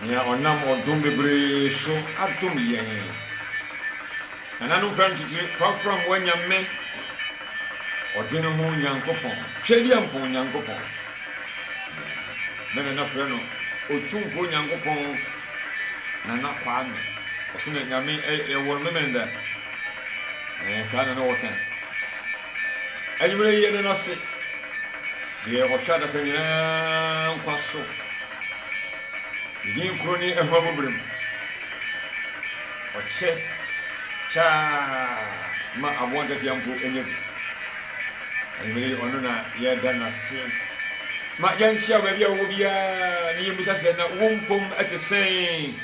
nya onam odum bebre so atom yen ananu kan titi from wanyame odene ho nyankopon twedi ampo nyankopon mena na preno otumpo nyankopon na kwame osine nyame won memenda sana no wotan anyimre yene no se de o twada se nyina kwaso din kroni ehwa bobrem oche cha ma abonta tiampo enye anyimre ono na ye dana se ma yanchia ba bia wo bia ni musa se na wompom atesen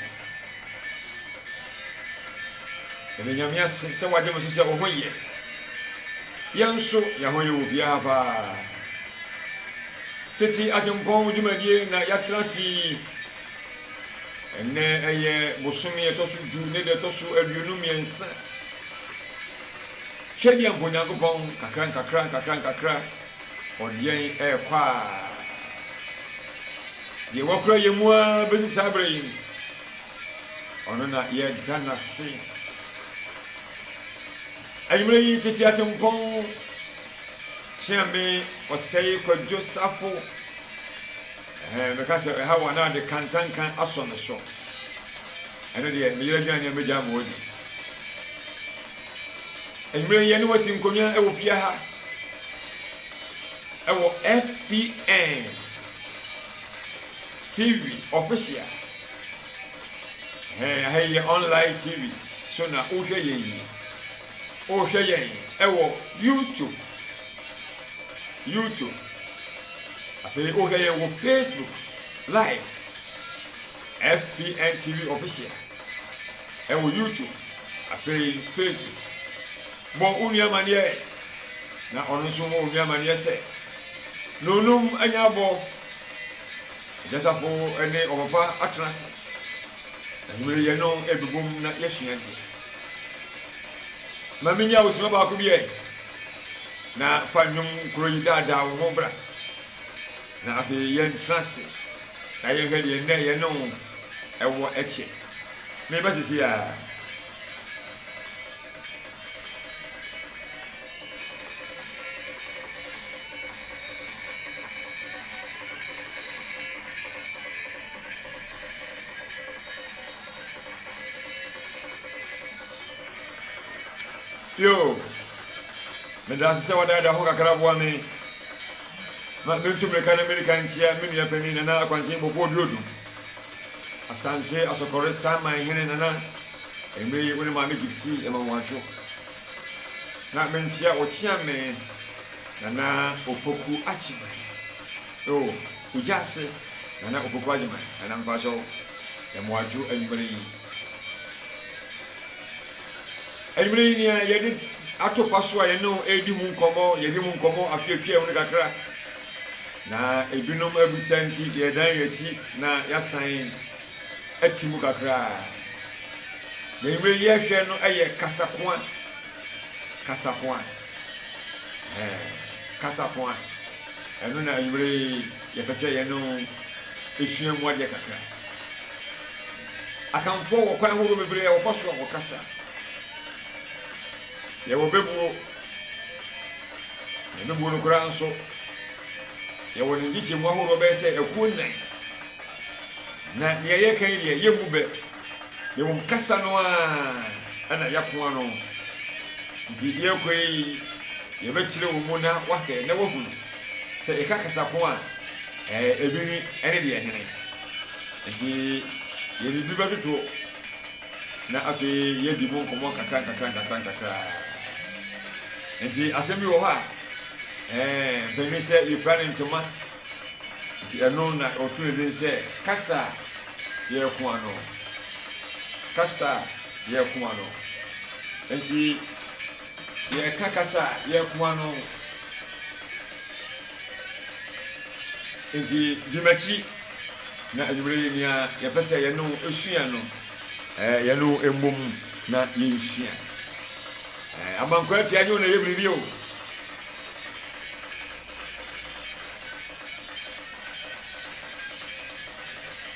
ebe nyamia se waje mo se wo hoye yanso ya hoye wo bia ba titi atempo djumadie na yatrasi ene eye bosumi etosu du ne de tosu aduonu miensa hwedi amponya kopon kakran odien kwa ye wakura yemua besi sabre ono na ye dana se ayimre yi titi atempo chiame osei ko Josafo because ha wana de kantankan aso ne so ene de me yira gyan me jam wodi ayimre yi ne wasi nkonya ewo pia ha ewo FPN TV official hey online TV so na o hwe yen ewo YouTube afi o hwe yen wo Facebook live FPN TV official ewo YouTube afi Facebook mo unia manie na ono so mo unia manie se nonum anyabo Josafo ene omopa atrase anyimre ye no ebubum na yesua die maminya osima ba ko biye na panum kroyi dada wo bra na afi ye trase na ye hwede ye ne ye no ewo eche me ba sisi ya yo me da se wada ho kakra bo ame ma me tumre kan American chia me nua pani na akwantin bo diodu asante asokore sama hene na emre yi woni ma me gipti e ma wancho na me ntia o chia me na opoku achiba o ujase na opoku achiba na mbaso e mo aju enbere yi Elmre ni yedi atopa so aye no edi mu nkomo afiapia woni kakra na ebinom abusanti de dan yati na yasan atimu kakra na emre ye hwe no eye kasakoa eno na emre ye pese ye no esua mu ade kakra akamfo wo kwan ho bebre wo poso wo kasa ye wo bebuo ne bebuo no kura nso ye wo ne njiche mu ahoro be se ekuo nan na ne ye kan ye ye mu be ye wo kasa no ana yakwa no ndi ye koi ye betire wo mu na wake na wo hu se e kasa ko ebini ene de hene nti ye bi ba tutu na ape ye di mo komo kakra nti asemi wo ha bemi se you planning to ma nti eno na otu ebe se kasa ye ko ano nti ye kasa ye ko ano nti dimachi na adwure ni a ye pese ye no esua no ye no embom na ye nsua amankwati anyo na ye bribi o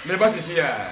me basisi ya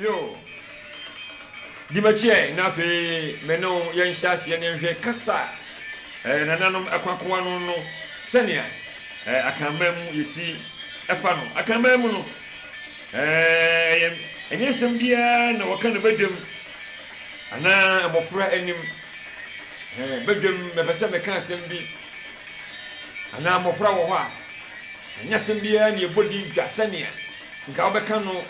yo dimachie na fe meno yen hyase ne hwe kasa nananom akwakoa no senia akamam yesi efa no akamam no enye sembia na waka na badam ana amofra anim badam mebesa meka sembi ana amofra wo ho a anya sembia na ebodi dwa senia nka obeka no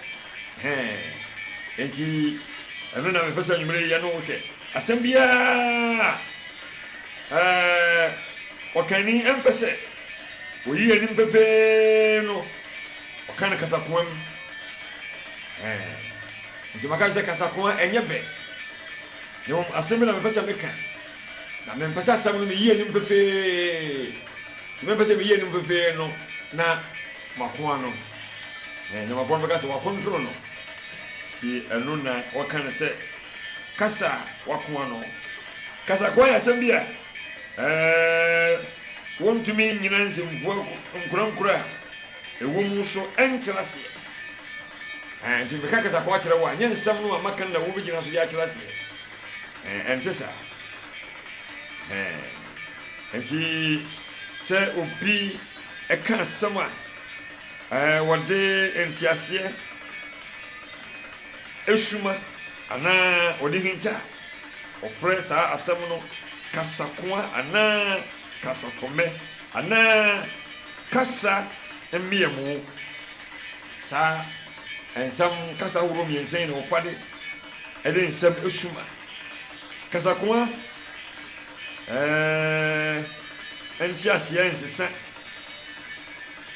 enti eno na mebesa nyumre ya no hwe asembia okani empese oyi enim pepe no okana kasakoam nti makaze kasakoa enye be yo asemi na mepesa meka na mepesa asem no yi enim pepe ti mepesa me yi enim pepe no na makoa no ne mabon beka se wakontro no ti eno na wakana se kasa wakoa no kasakoa ya asem bia wontumi nyina nsemfo nkurankura ewom so enkyerase nti beka kasa kwa kyerɛ wa nyensam no amakan na wo bigina so ya kyerase entesa nti sɛ obi eka sama wɔde entiase esuma ana wɔde hinta ɔfrɛ saa asɛm no kasakoa ana kasatome ana kasa emiemu sa ensam kasa horo miensen no kwade ede ensam esuma kasakoa entiase ensesa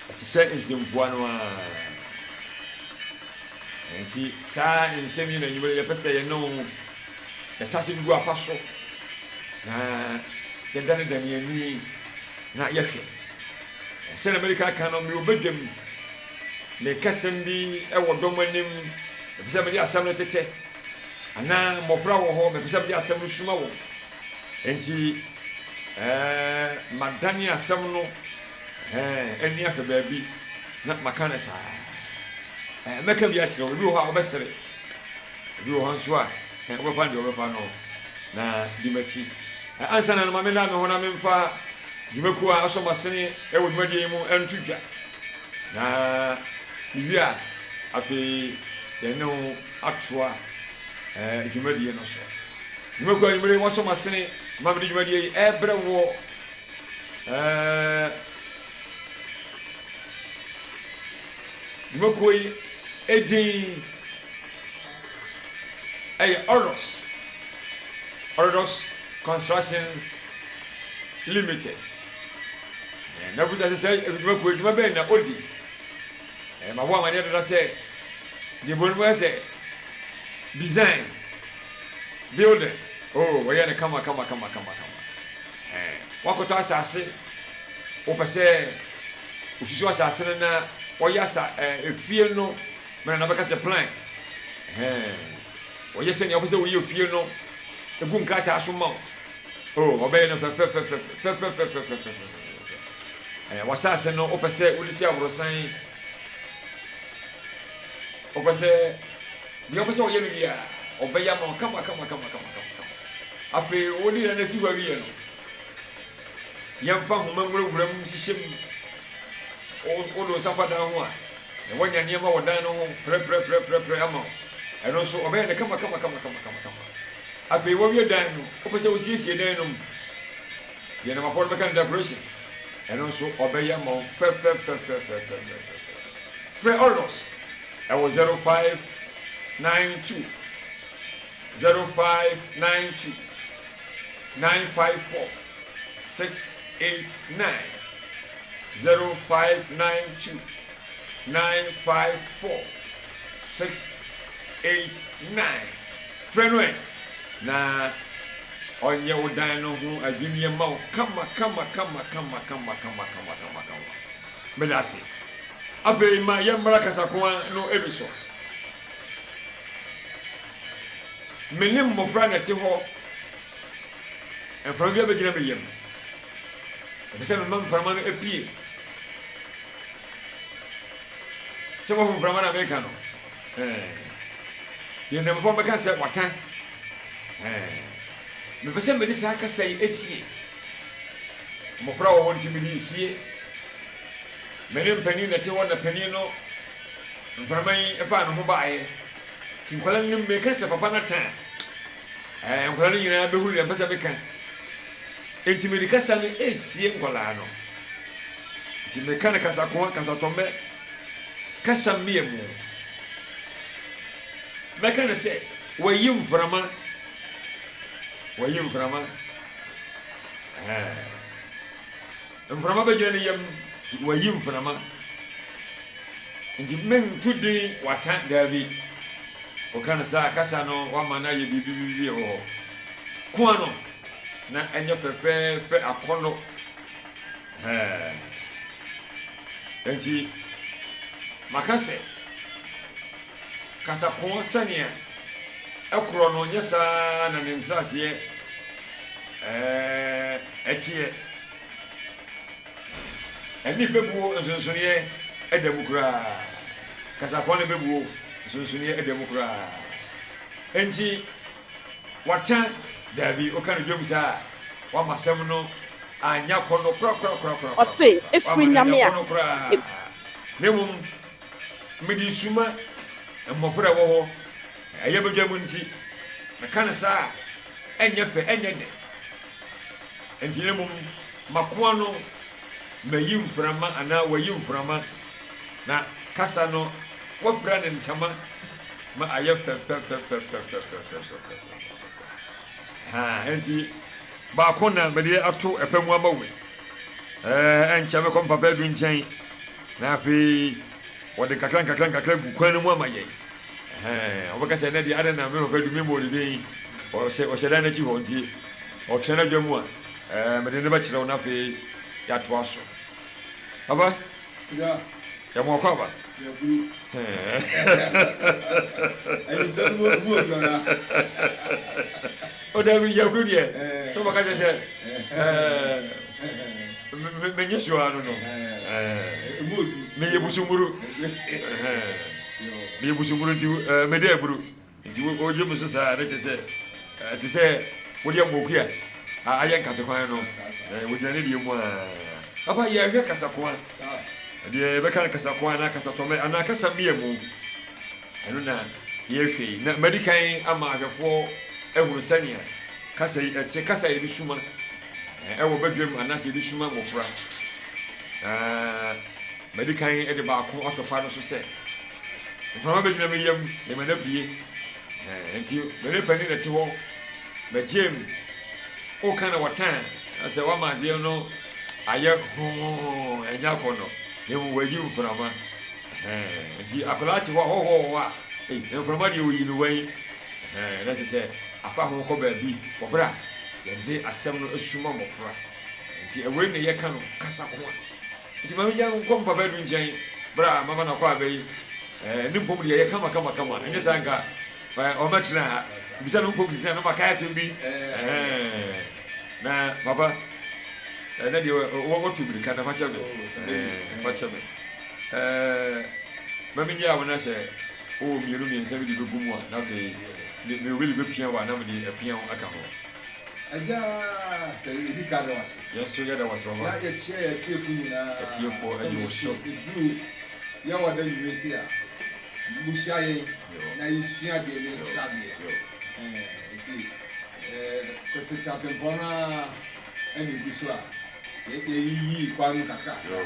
atise ensempua no a enti sa ensem yi na nyimere ye pese ye no etase ngu apaso na yɛdane dane ani na yɛhwɛ sɛ na Amerika ka no me obadwam ne kasɛm bi ɛwɔ dɔm anim ɛpɛ mede asɛm no tete anaa mmɔfra wɔ hɔ mepɛ sɛ mede asɛm no suma wɔ enti madane asɛm no ani ahwɛ baabi na maka no saa mɛka bi akyerɛ obi wɔ hɔ a wobɛsere obi wɔ hɔ nso a wobɛfa deɛ wobɛfa no na di makyi ansa na mame na me hona memfa dwumaku a aso masene ewo dwumadie mu entudwa na bibia afi yeno atoa dwumadie no so dwumaku a nimere waso masene mame dwumadie ebre wo dwumaku yi edin Ordos Construction Limited. Na busa se edwuma be na odi. Ma wo amane do say the bonus say design building. Oh, we ya na kama. Wakoto asase wo pese ususu asase na wo ya sa efie no me na beka se plan. Wo yese ne wo pese wo ye efie no egu nkrata asoma oh obey no pepe wasase no opese ulisi abrosan opese bi opese oye no dia obeya ma kama ape woni na si wawie no yemfa homa nwuram hyehyem o do safa dan ho a ne wanya niema wodan no ho pre ama eno so obey ne kama ape wo wie dan no opese wo siesie dan no ye na mapol be kan decoration eno so obeya mo pe Ordos I was 0592 954 689 0592 954 689 friend na onye wodan no ho adwinye ma wo kama medase abe ma yemra kasakwa no ebiso menim mofra na te ho enfra bia begina beyem ebise no mam farma no epie se mo farma na America no Deɛ na mbɔ bɛka sɛ wata mepɛ sɛ mede saa kasa yi esie mmɔfra wɔ hɔ nti mede esie mene mpanin na te hɔ na panin no mprama yi ɛfa ne ho baeɛ nti nkwala no mmeka sɛ papa no ta nkwala no nyinaa bɛhuru deɛ mpɛ sɛ meka enti mede kasa no esie nkwalaa no nti meka ne kasa ko kasa tɔmbɛ kasa mmea mu mɛka ne sɛ wayi mprama mprama bɛgyina ne yam wayi mprama nti mentu din wata daabi wɔka no saa kasa no wama no ayɛ biribibibi wɔ hɔ koa no na ɛnyɛ pɛpɛɛpɛ akɔnnɔ nti maka sɛ kasa koa sɛnea ɛkorɔ no nyɛ saa na ne ntraseɛ ɛteɛ ɛne bɛbuo nsonsoneɛ ɛda mu koraa kasa koa no bɛbuo nsonsoneɛ ɛda mu koraa enti wata daabi woka no dwom saa wama sɛm no anya kɔ no korakorakorakora ɔse ɛfiri nyame a na mmom mede suma mmɔfra wɔ hɔ ɛyɛ bɛdwa mu nti meka ne saa ɛnyɛ pɛ ɛnyɛ de enti na mmom makoa no mayi mprama anaa wayi mprama na kasa no wɔpra ne ntama ma ayɛ enti baako na mede ato ɛpɛ mu ama we ɛnkyɛ mɛkɔ mpapa du nkyɛn na afei wɔde nkakra gu kwan no mu ama yɛn ɔbɛka sɛ ɛnɛ deɛ adɛ na mepapa du memɔ ɔde dɛn ɔhyɛ da n'akyi hɔ nti ɔtwɛ no adwa mu a mede ne bɛkyerɛ wo no afei yɛatoa so aba yɛmɔkɔ aba ɔdabi yɛkuru deɛ sɛ wɔka kyɛ sɛ menye soa no no meyɛ busumburu nti mede aburu nti ɔgye mu so saa ne kyɛ sɛ te sɛ wodeɛ mmɔku a ayɛ nkatekwan no wogyina ne deɛ mu a aba yɛhwɛ kasakoa deɛ bɛka no kasakoa anaa kasatɔmɛ anaa kasa mmea mu ɛno na yɛhwɛ yi na madi kan ama ahwɛfoɔ ahunu sɛnea kasa yi ɛte kasa yɛde suma ɛwɔ badwam anaasɛ yɛde suma mmɔfra madi kan de baako atɔpa no so sɛ mframa bɛgyina me yam ne mana pie nti mene pani na te hɔ magyem woka na wɔtan sɛ wama adeɛ no ayɛ ɛnya akɔ no na mu wayi mframa nti akwadaa te hɔ hɔhɔhɔ a mframa deɛ wɔyi no wai na te sɛ afa ho kɔ baabi wɔbrɛ a yɛde asɛm no asuma mmɔfra nti ɛwei na yɛka no kasa koa nti ma megya nkɔ mpapa du nkyɛn berɛ a mama na kɔ abɛyi ne mpom deɛ yɛka makama ɛnyɛ saa nka ɔmɛtena ha bisa no mpom sisɛ no makae asɛm bi na papa na deɛ wɔtu birika na fakyɛ me mamenyɛ a wo na sɛ wowɔ mmienu mmiɛnsa bi de bɛgu mu a na afei mewobɛde bɛpia wɔ a na mede apia ho aka ho Aja sɛ ebi ka da wase. Yɛso yɛda wase baba. Na yɛtiefo nyinaa. Yɛtiefo ɛde wo so. Eduru yɛwɔ da university a busia yɛn na yɛsua deɛ ne kyerɛ deɛ. Kɔtete atempɔn na ɛna egu so a yɛyiyi kwan no kakra.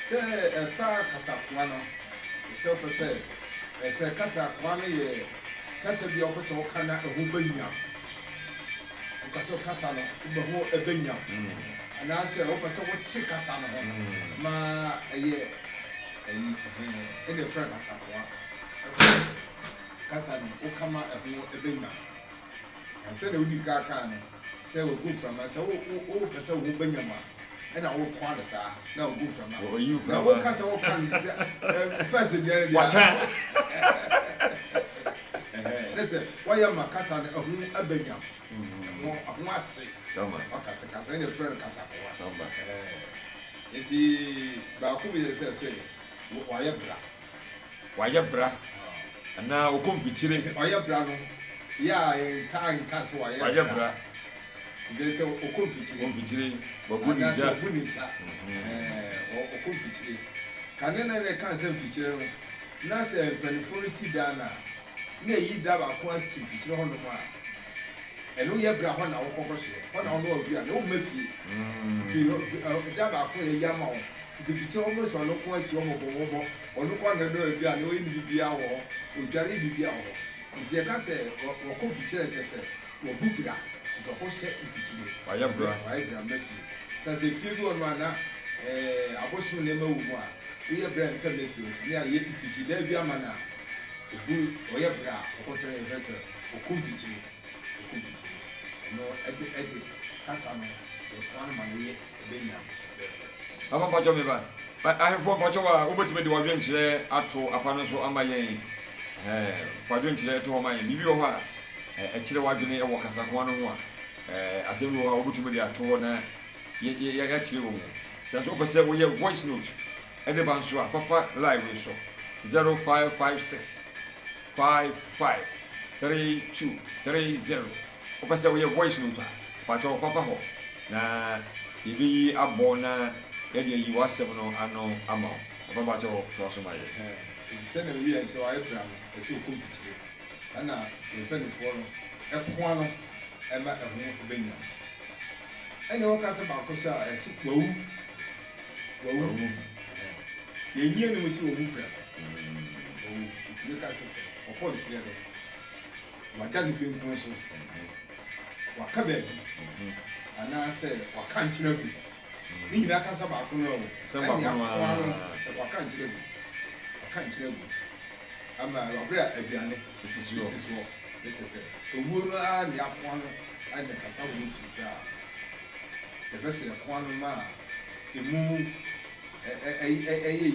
Sɛ ɛfa kasakoa no sɛ ɔpɛ sɛ kasakoa no yɛ kasa bi a ɔpɛ sɛ ɔka na ɛho bɛnyam. Kaso kasa no ho ebenya ana sɛ wo pɛ sɛ wote kasa no ho ma ɛyɛ ɛde frɛ kasa kasa no wo kama ɛho ebenya sɛ na wodi kaka no sɛ wo gu frama sɛ wo pɛ sɛ wo benya ma ɛna wo kwa de saa na wo gu frama na wo kasa wo kan first deɛ wata lese waya makasa na ehun abenya ahun ate makasa kasa ne friend kasa kwa eti ba ku bi se waya bra ana o kompitire oya bra no ya nka so oya bra de se o kompitire babuniza o kompitire kanena ne kan se mfitire no na se penfo si dana na yi da ba ko si mfitire ho no ma eno ye bra ho na wo kokko so ho na wo obi a no mafi da ba ko ye yama ho mfitire ho mo so no ko si ho mo onu kwa na do bi a no yi bibia wo ojare bibia wo nti e ka se wo kompitire tese wo bubira ko se mfitire waya bra mafi sa se fie bi ono ana abosu ne ma wu mu a ye bra nka mafi ni a ye mfitire da bi ama na obu oye bra ko to ye fese o kompitire no ede kasa no e kwan ma no ye benya aba bajo me ba ahefo bajo wa obetime de wadwen kire ato apa no so ama yen wadwen kire to ma yen bibi wo ha kire wadwene e wo kasa ko no ho a asemi wo ha obetime de ato na ye kire wo so so pese wo ye voice note ede ban so a papa live so 0556 55 3230 opese wo ye voice note bajo papa ho na ibi abo na yadi yi wasem no ano ama papa bajo to so maye se na wi en so ayi bra no so kompitire ana e fe ni fo no e kwa no e ma e ho benya ene wo ka se ba ko sha e si kwawu ye nyie no si wo mu bra ni ka se o ko si no wa ka ni pe nko so wa ka be ana se wa ka nchira bi ni nyina ka sa ba ko no se ba ko no wa ka nchira bi ama wa bra aduane sisi so owu no a ni akwa no a ni ka sa wo tu sa e be se akwa no ma emu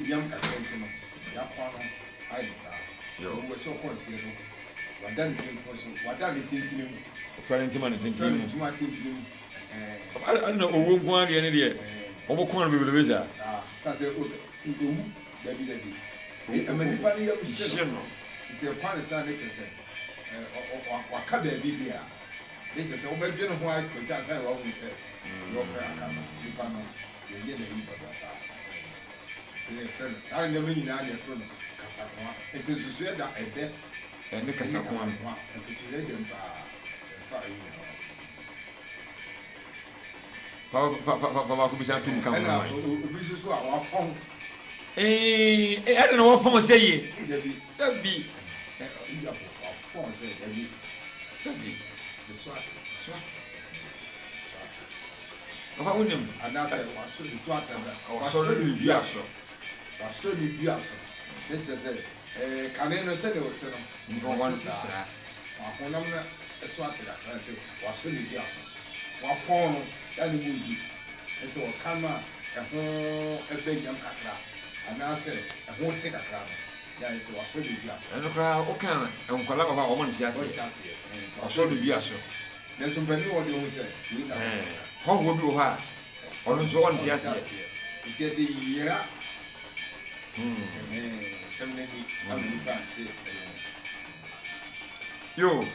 yam ka tento no ya kwa no ai sa yo wo so ko se no wadan ni ko so wadan ni tintini mu parenti man tintini mu tuma tintini ana owo nko ari ne de obo ko no bebele beja ta se o nkomu dabi amani pa ni yam shi no ti kwa ne sa ne kese wa ka da bi bia ne se o ba dwene ho ai ko ta sa wa hu se yo ka aka no ni pa no ye ne yi pa sa sa ne me nyina ne fro no kasa kwa enti susu ya da ede ne kasa kwa no enti susu ya dem fa yi pa ko bisa tum kan na obi susu a wa fon ada na wa fon sey dabi ya wa fon sey dabi swat Papa unim ana se wa so di swat na wa so ni bi aso waso ni bi aso let's say kane no se de o tse no ngo wan sisa wa honam na eso atira kan se waso ni bi aso wa fon no ya ni mu di ese o kama ho ebe nyam kakra ana se ho tse kakra no ya ese waso ni bi aso eno kra o kan enkwala baba o mon tiase waso ni bi aso na so bani wo de ho se ni na ho wo bi wo ha ono so on tiase ite de yira semneni ameni banche yo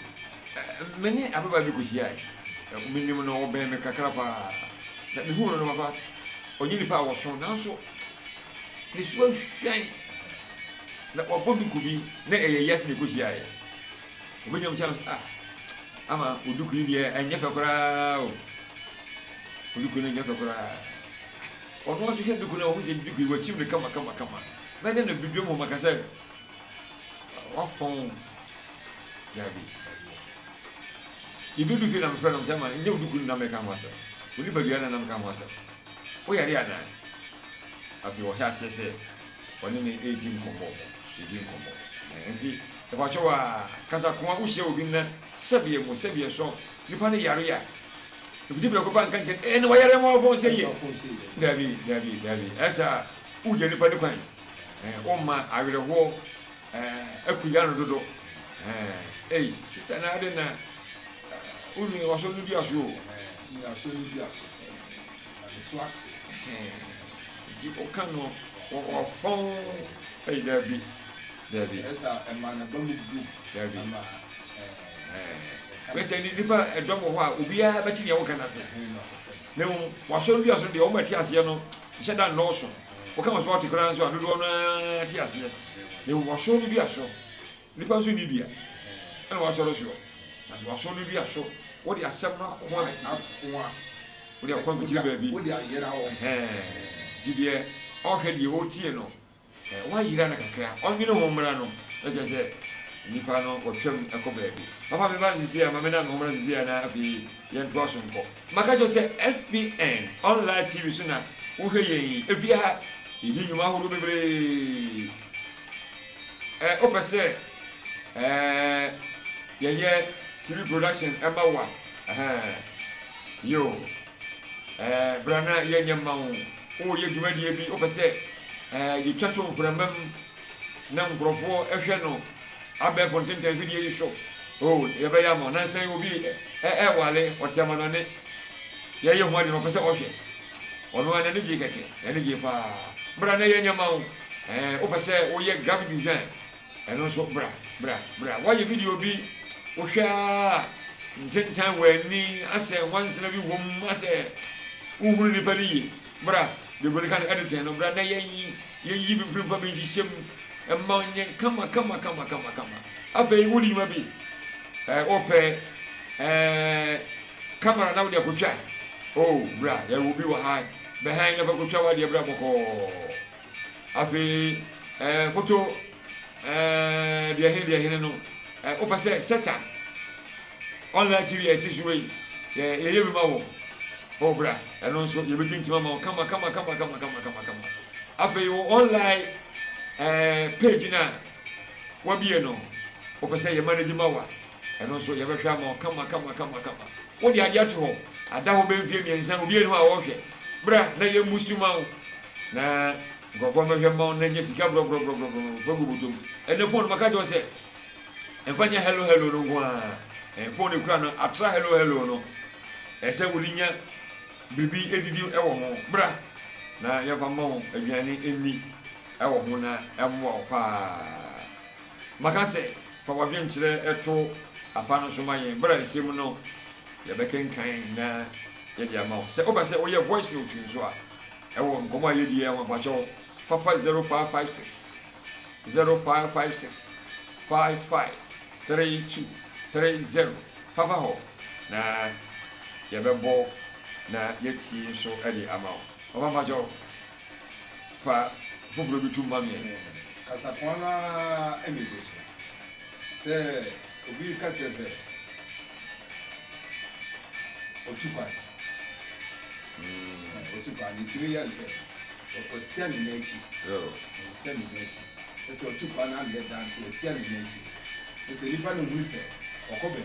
meni ababa bi kushia minim no oben me kakra pa na mi hu no baba onyi ni pa wo so na so ni so hwan na obo bi kubi na yes ni kushia ye obenyam chance ama uduku ni e anya kakra o uduku ni anya kakra ono so hwe duku na o se duku wa chim ni kama na de na bibio mo makasa wa fon yabi ibi bi na mfra na sema nje uduku na meka mwasa uli badua na meka mwasa o yare ana abi o ha sese oni ni 18 kombo nti e ba chowa kasa kuma u hye obi na sebie so nipa ne yare ya ibi bi ko ban kan che e ne wa yare mo fon seye dabi esa u je nipa ne kwan oma awerɛho akuya no dodo sisa na ade na uni waso no bi aso di o kan no o fon dabi Dabi. Esa emana bamu group. Dabi. Ama Wese ni nipa edom ho a obiara beti ne wo kana se. Ne wo waso bi aso de o mati ase no hye da no so. Wo ka waso ati kran so adodo no ati ase. Ne waso bi aso. Nipa so ni bia. Ana waso ro so. Na waso ni bi aso. Wo de asem no akwa akwa. Wo de akwa bi ba bi. Wo de ayera ho. Dide o hwe de o tie no. Wa yira na kakra. Onwene ho mra no. E je se nipa no otwam ekobaabi papa me ba sisi ama me na no mra sisi na abi yen to aso nko maka jo se FBN online TV so na wo hwe yen efia idi nyuma horo bebre opese ye TV production emawa yo brana ye nyamawo o ye dwumadie bi opese ye twato mpramam na nkrofo ehwe no abe content video yi so oh ye be ya mo na sen obi wale otiama no ne ye ho ade no pese ohwe ono ana ne ji keke ene ji pa bra na ye nyama o pese o ye graphic design eno so bra wa ye video bi o hwa ntentan wani ase wansena bi wom ase uhuru ni pani yi bra de boli kan edit no bra na ye yi bi pimpa bi ji shem emanye kama abe wuli ma bi ope camera na wudi akotwa oh bra ya wo bi wa ha be han ya bakotwa wa de bra boko abe photo de he no opa se seta online TV e tisuwe ye bi ma wo oh bra eno nso ye betintima ma kama abe wo online page na wabie no opese ye manage mawa eno so ye behwa ma kama wo de ade ato ho ada ho be mfie miensa obi enu a wo hwe bra na ye mustuma na gogo mehwe ma na nye sika bro butum ene phone maka jo se enfanya hello no ngwa phone kura no atra hello no ese wulinya bibi edidi ewo ho bra na ye fa ma aduane enni ewo ho na emwo pa makase fa wadwen kire eto apa no so mayen bra nsem no ye bekenkan na ye dia ma se oba se oye voice note nso a ewo nkomo ye dia wa bacho papa 0556 553230 papa ho na ye bebo na ye ti nso eli ama oba bacho pa bubro bi tumba mi kasa kwana emigration se obi ka tese otupa ni kiri ya se otia ni nechi otia ni nechi se otupa na le dan otia ni nechi se lipa no hu se okoba bi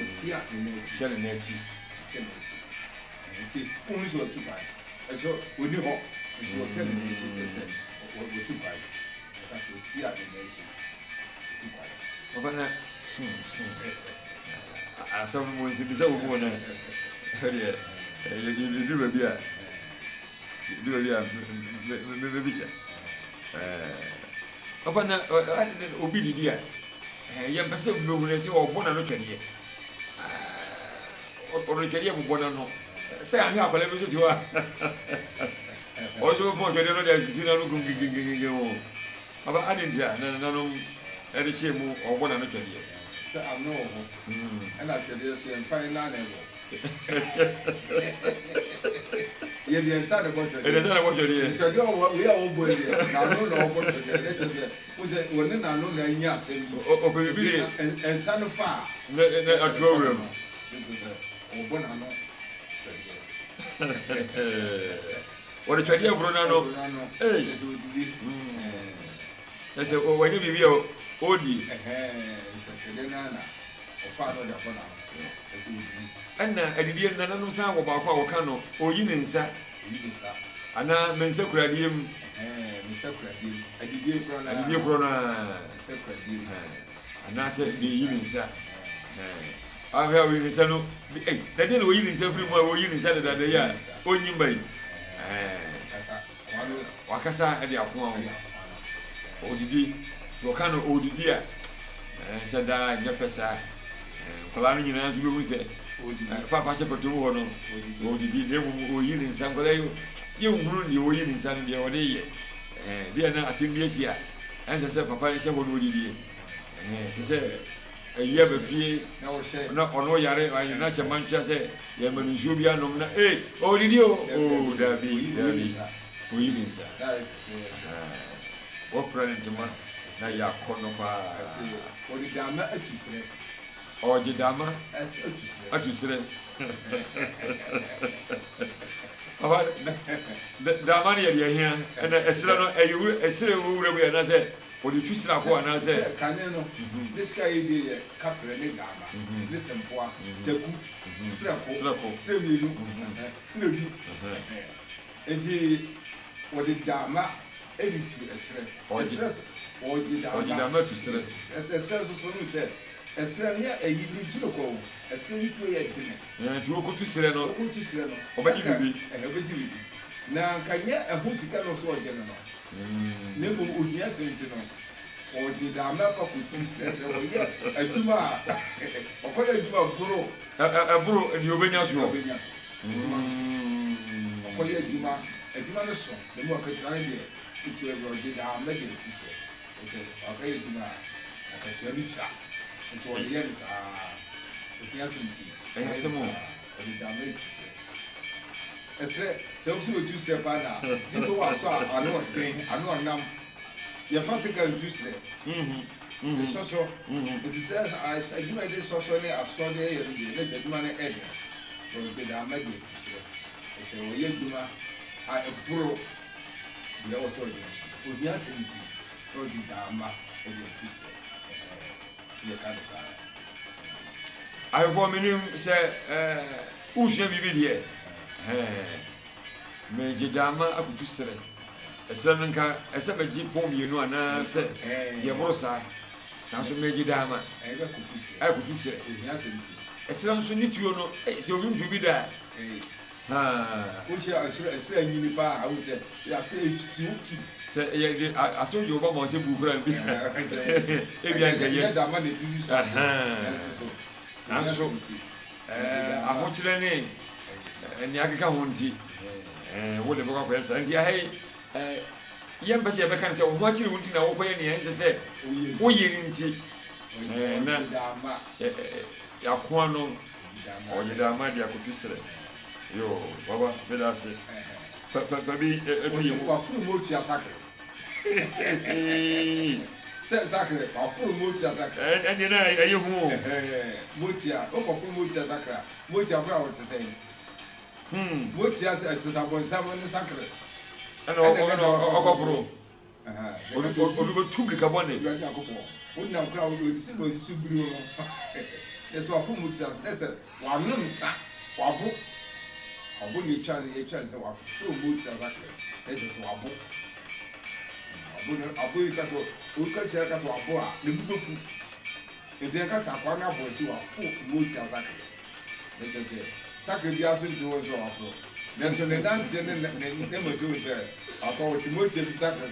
otia ni nechi nti unu so otupa so oni ho so otia ni nechi se otupa ka otia ni nechi Obana asam mo nsi bisa wo na ye du ba bia me bisa obana obi didi a ye mpese blo hu nsi wo bona no twede o ro twede bo bona no se anya akwala bi so ti wa o so bo twede no de sisi na no gunginginging o aba adinja na no eri chemu obona no twede se amno ho ena twede so en final level ye bi ensa de bo twede twede o we a wo bo ye na no no bo twede le twede wo se woni na no na nya asem o be bi ensa no fa na adrowem o bo na no twede o de twede abro na no eh so di ese o wani bibi o odi twede na o fa no da bona so di ana adidie nananum san wo ba kwa wo ka no oyi ne nsa ana mensa kuradie mu mensa kuradie adidie kro na mensa kuradie ana se de yi ne nsa ahia wo ne nsa no na de no oyi ne nsa firi mu a oyi ne nsa da ya onyi mbai wakasa ade akwa wo odidi to kan odidi a se da nya pesa kola ni nyina du hu se papa se poto ho no odidi de mu oyi ni nsan kola ye nhuru ni oyi ni nsan de o de ye dia na asim dia sia ense se papa ni se ho no odidi ti se eya be pie na wo she na ono yare ayi na che mantua se ye manu nsuo bia nom na odidi o dabi oyi ni nsan wo friend ma na ya kono pa odidi ama atusire Ojidama atusire aba dama ne ye hia na esira no ayu esira wo wura bu ya na se odi tusira ko na se kane no this guy dey ye kapre ne dama this empoa daku sira ko sira mienu sira bi enti odi dama editu esira ojidama tusire esira so no se esira nya eyi ni tulo ko esira ni tuo ye dine tuo ko tusire no obaji bibi na kanya ehu sika no so oje no ne mo ohia senti no oje da ma ko kutu ese o ye aduma okoye aduma bro ni obenya so okoye aduma no so ne mo akatra ne tutu e oje da ma ge tise ese okoye aduma akatra bi sa nti o ye sa ohia senti semo oje da ma tise ese se o si o tu se pa na nti wa so ano nam ye fa se ka tu se so nti se adwuma de so ne aso de ye de ne se adwuma ne ede o de da ma de tu se ese o ye adwuma a eburo ye o to de o bia se nti o de da ma e de tu se ye ka sa ai bo minim se ushe bibi de me jidama akutu sere esere nka ese beji pom yenu ana se ye borosa na so me jidama akutu sere esere nso ni tuo no se obi mfu bi da o she esere nyini pa a wo se ya se si uki se ye aso jo ba mo se bukura bi e bi anka ye dama de bi so aso ahokyere ne ni akeka ho nti wo le boko kwa sa nti ahai ye mbese ye beka nse wo ho akiri wonti na wo koye ne nse se wo yiri nti na ya ko no o ye da ma dia ko twisere yo baba me da se pa bi e ko fu mo ti asakre se sakre pa fu mo ti asakre en na ayi hu mo ti a o ko fu mo ti asakre mo ti abra wo se se mo ti asesa bon sabon ni sakre ana o pro o bi tubli ka bone yo nya ko po o na kra o di se no di subiri no eso afu mo ti na se wa num sa wa bo abo ni twa se wa fu mo ti sakre eso se wa bo abo yi ka so o ka se ka so wa bo a ne bu fu e ka sa kwa na bo si wa fu mo ti sakre eso se sakre bi aso nti wo so afro nenso ne dance ne moto se akọ Timothy bi sakre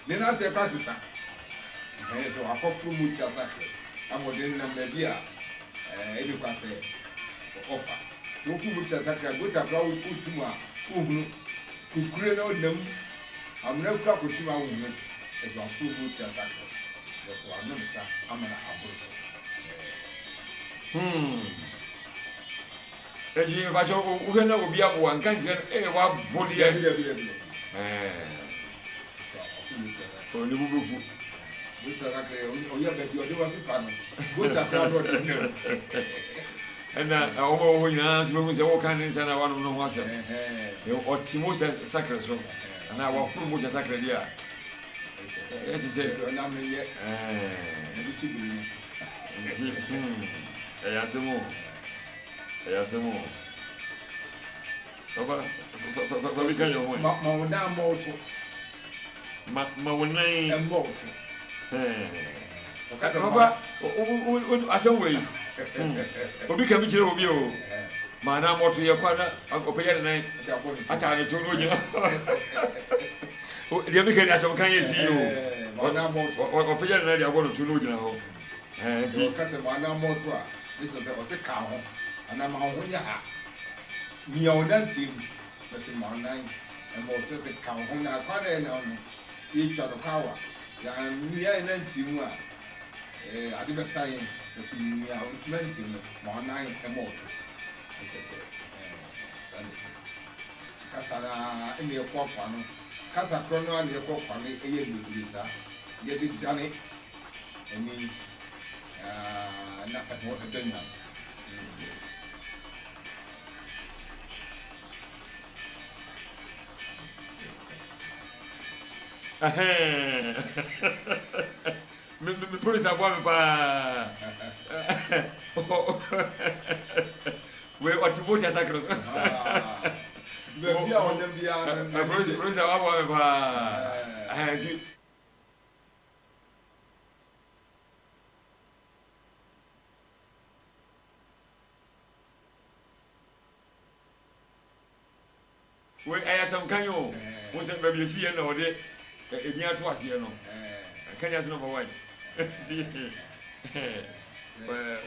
ne na se pass sa so akọ fru mu ti sakre amode na bi a e bi kwase offer so fru mu ti sakre go ta bra wo tumu a ohunu kukure na odam amna kura ko tuma wo hu e so afru mu ti sakre so anum sa amana aburo eji ba jo o na obi abo wan kan je wa bodi ya o ni bu bu buta ka ke o ya be bi o de wa fifa no buta ka do de na o mo ina so mo se o kan nsa na wa no no wa se o timo se sacre so na wa furu mo se sacre dia ese se na me ye ni ti bi ni ya se mo baba baba kan yo mo ma wona mo to ma wona yi mo to baba o asem we obi kan bi kire obi o ma na mo to ye kwa na opeya na ata ne to no gina o dia bi kan asem kan ye si o Mana moto. O pejana na dia agoro tu no gina ho. Nti ka se mana moto a, ni so se o te ka ho. Ana ma ho nya ha. Mi o na tim. Na se mana e mo to se ka ho na kwa na no. Ti twa to ka wa. Ya mi ya na tim a ade be sai na se mi ya na tim no. Mana e mo to. Ite se kasa na ene ko kwa no. Kasa krono a ne ko kwa ne eye gbegbe ye di dane eni na ka mo ta danya me police abo me pa we otibo ti asakro be bia o dem bia police abo me pa we ayasam kanyo wo se ba bi si ye no de ebi ato ase ye no kanya se number 1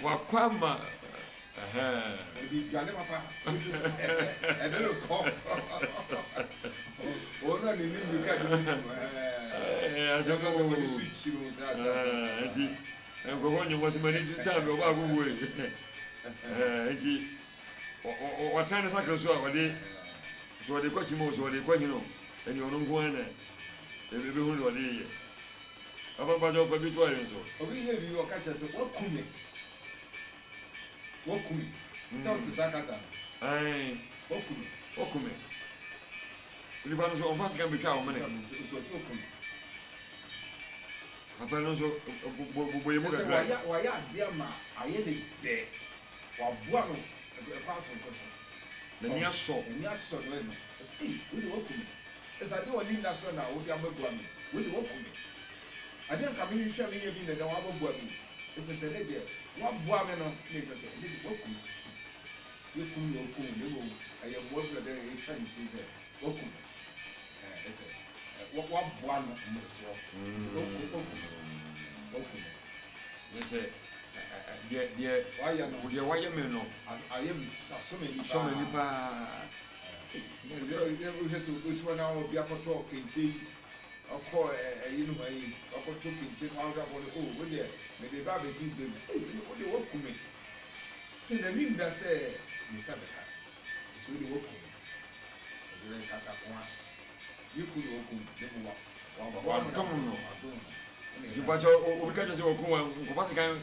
wa kwama di gane papa e de lo ko o na ni ni ka di asam ko ni switch ro za enti ko ko nyo se mani ta be ba gugu enti o tana sakro so a wade so de ko chimo so de ko hino eni onu nko na ebe hu lo de ye aba ba jo ko bi to ayen so obi he bi o ka tese wo kumi so to sakasa wo kumi li ba no so on passe kan bi twa o mene so to kumi apa no so bo ye mo ka wa ya dia ma aye de be wa bua no e pa so ko so ni aso no no we do okumi esa de woni na so na wo dia magua mi we do okumi ade nka me hwe me ye bi na da wa magua mi esa te ne de wa bua me no ne so so ne okumi ye kum yo kum ne mo aye mo bla de e hwe ni se okumi esa wa bua no mo so okumi yes dia waya me no aye mi so many pa which one now be akoto kente akọ eyinu mai akoto kente ma ga bo oh we dey me dey ba be give them o dey work me say na mi nda say mi sabe ka so dey work me o dey ka ka kwa you could work me wa no you ba jo o ka je work wa ko pass kan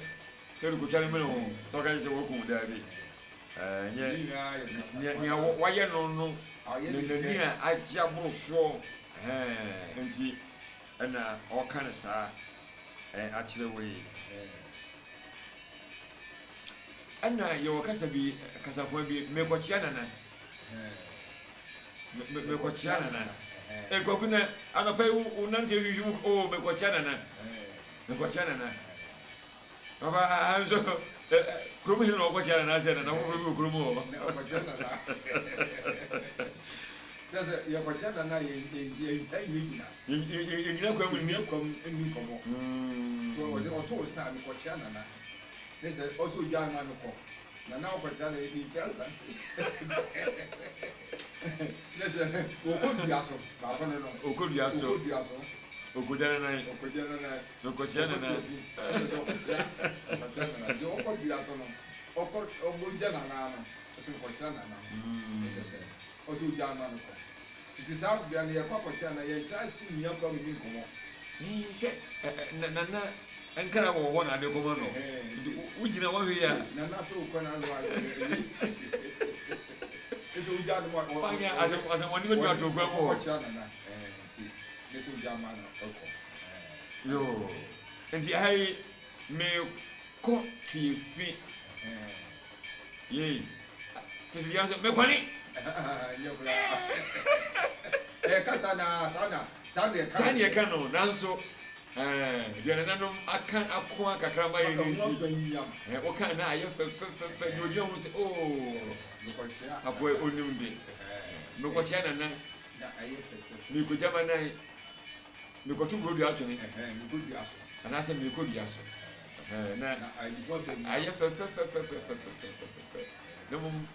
kero ko tare me no so ka je work da bi nye wayɛ no no nani a agye aboro soɔ nti ɛna ɔka no saa akyerɛ wɔ yi ɛna yɛwɔ kasafoɔ bi mekɔkyea nana nkɔku na anɔpa yi wonante wiwi o mekɔkyea nana papa nso kurom hin na ɔkɔkyea nana asɛ nana wofɔ bi wɔ kurom hɔ yɛkɔkyea nana yɛnyina kwa mu nni nkɔmmɔ ɔtoo sa mekɔkyea nana ne sɛ ɔsɛ ogya ma no kɔ nana ɔkɔkyea na ɛnkyɛ ne sɛ ɔkɔdua so baako no no ɔkɔdua so okojana nai okojana nai jo oko dia to no oko ogojana na no so okojana na o so jana no ko it is out bia ne ko okojana ye just ni akwa mi nkomo ni se nana enkara wo na de komo no ujina wa wi ya nana so ko na lo ito ujana mo panya asem woni me dwa to gwa mo okojana na eso jama na oko yo enti ai me ko ti fi ye ti ya so me kwani nyobla kasa na sana ka no nanso dia nanom akan akoa kakra ma ye nti o kan na aye pe do je hu se oh apoe onim de me ko chia na aye fe me ko jama na me go to good yacht. Me go do aso. And I said, me good yasso. Na I devote me. I have no one.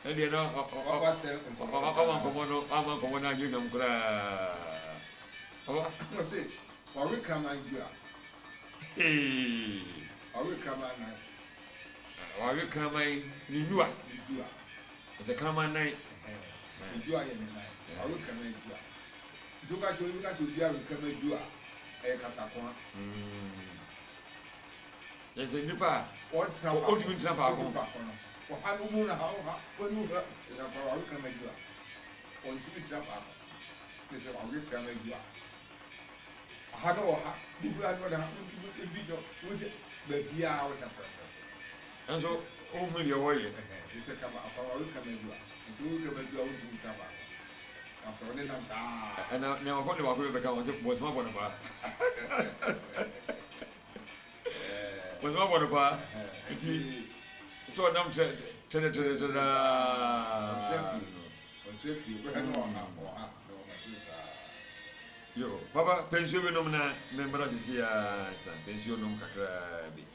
And you know, I'm going to you know, I say, or we come and do hey, or we come and or you come in, you do it. It's a common night. You do it in the night. Or we come and do it. Do got you, got you, come and do it. A Casapon. There's a nipper. What do you mean? For how moon, how when you got is a power come and do it. On 2 jump up. This is how we come and do it. How do you have what happened to the video? Was it the Dia with a person? And so, over your way. It's a come up, how we come and do it. And you come and do it to jump up. After one, and now what do I become was my one of was my one of so I'm yo, Papa, pension nomina, member as is here, some pension nom cacrabi.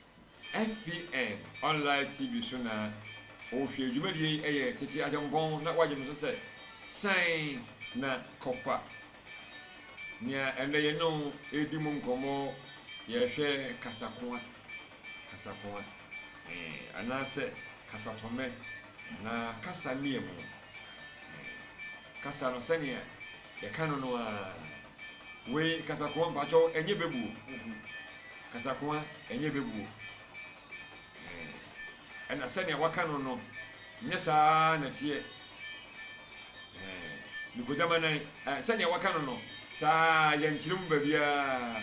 FPN online TV sooner. Oh, you made a titty as I'm born, not what you say. Sign na kopa. Nia, and they know Edimum Como, Yashe Casapua. And I said Casatome, na Casamium. Casano Senia, the canon way Casacuan Pacho, and Yebebu. Casacuan, and Yebebu. And I said, what canon no? Yes, that's it. Nukujamana, Sanya Wakano, Sa Yanchumba via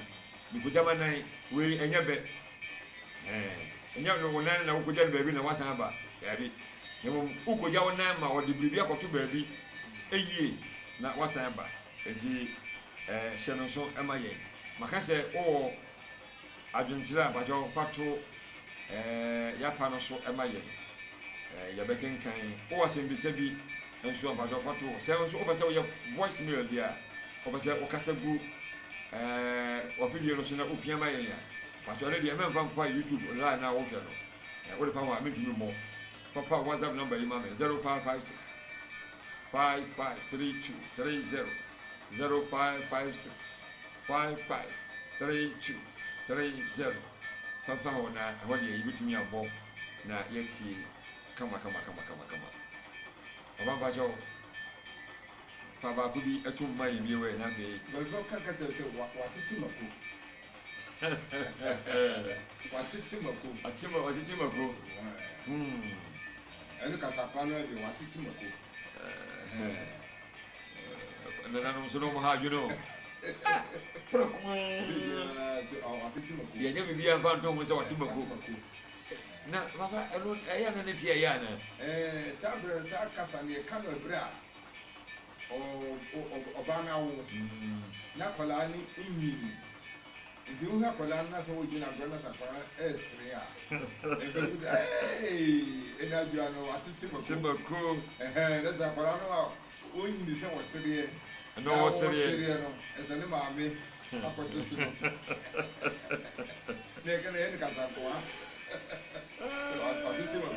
Nukujamana, we and Yabe. And you know, one and Ukujan baby in the Wasaba, Yabi. Ukujawanama or the Bibia or two baby, a year, not Wasaba, and the Shannon Amaye. Macase, oh, Argentina, but your pato, Yapano so Amaye. Yabekin kind, or was in Bisebi. And so about your photo, 7 so over your voice mail there. Over say Okasabu, or video Upiama, but already a member of YouTube online now. What if I want me to do more? Papa WhatsApp number, Imam 0556 5532 30 0556 5532 30. Papa, what you with me about now? Yet see, come. About Joe Papa could be a 2 mile away, and they but what can I say? What's a Timoko? What's a Timoko? A Timoko. I look at a panel, you want a Timoko. And then I don't know how you know. Yeah, never be a phantom was our Timoko. Now, Papa, I don't, I am an Etiana. Sabra, Sarcasm, a camera bra. Or Bana, Nacolani, in you have Colana, so we have Granada for S. Hey, and now you are no Timoko. That's a Colano. When you say what's the no, what's the as a name of me. They're going to end up. Ọ̀sítìmọ̀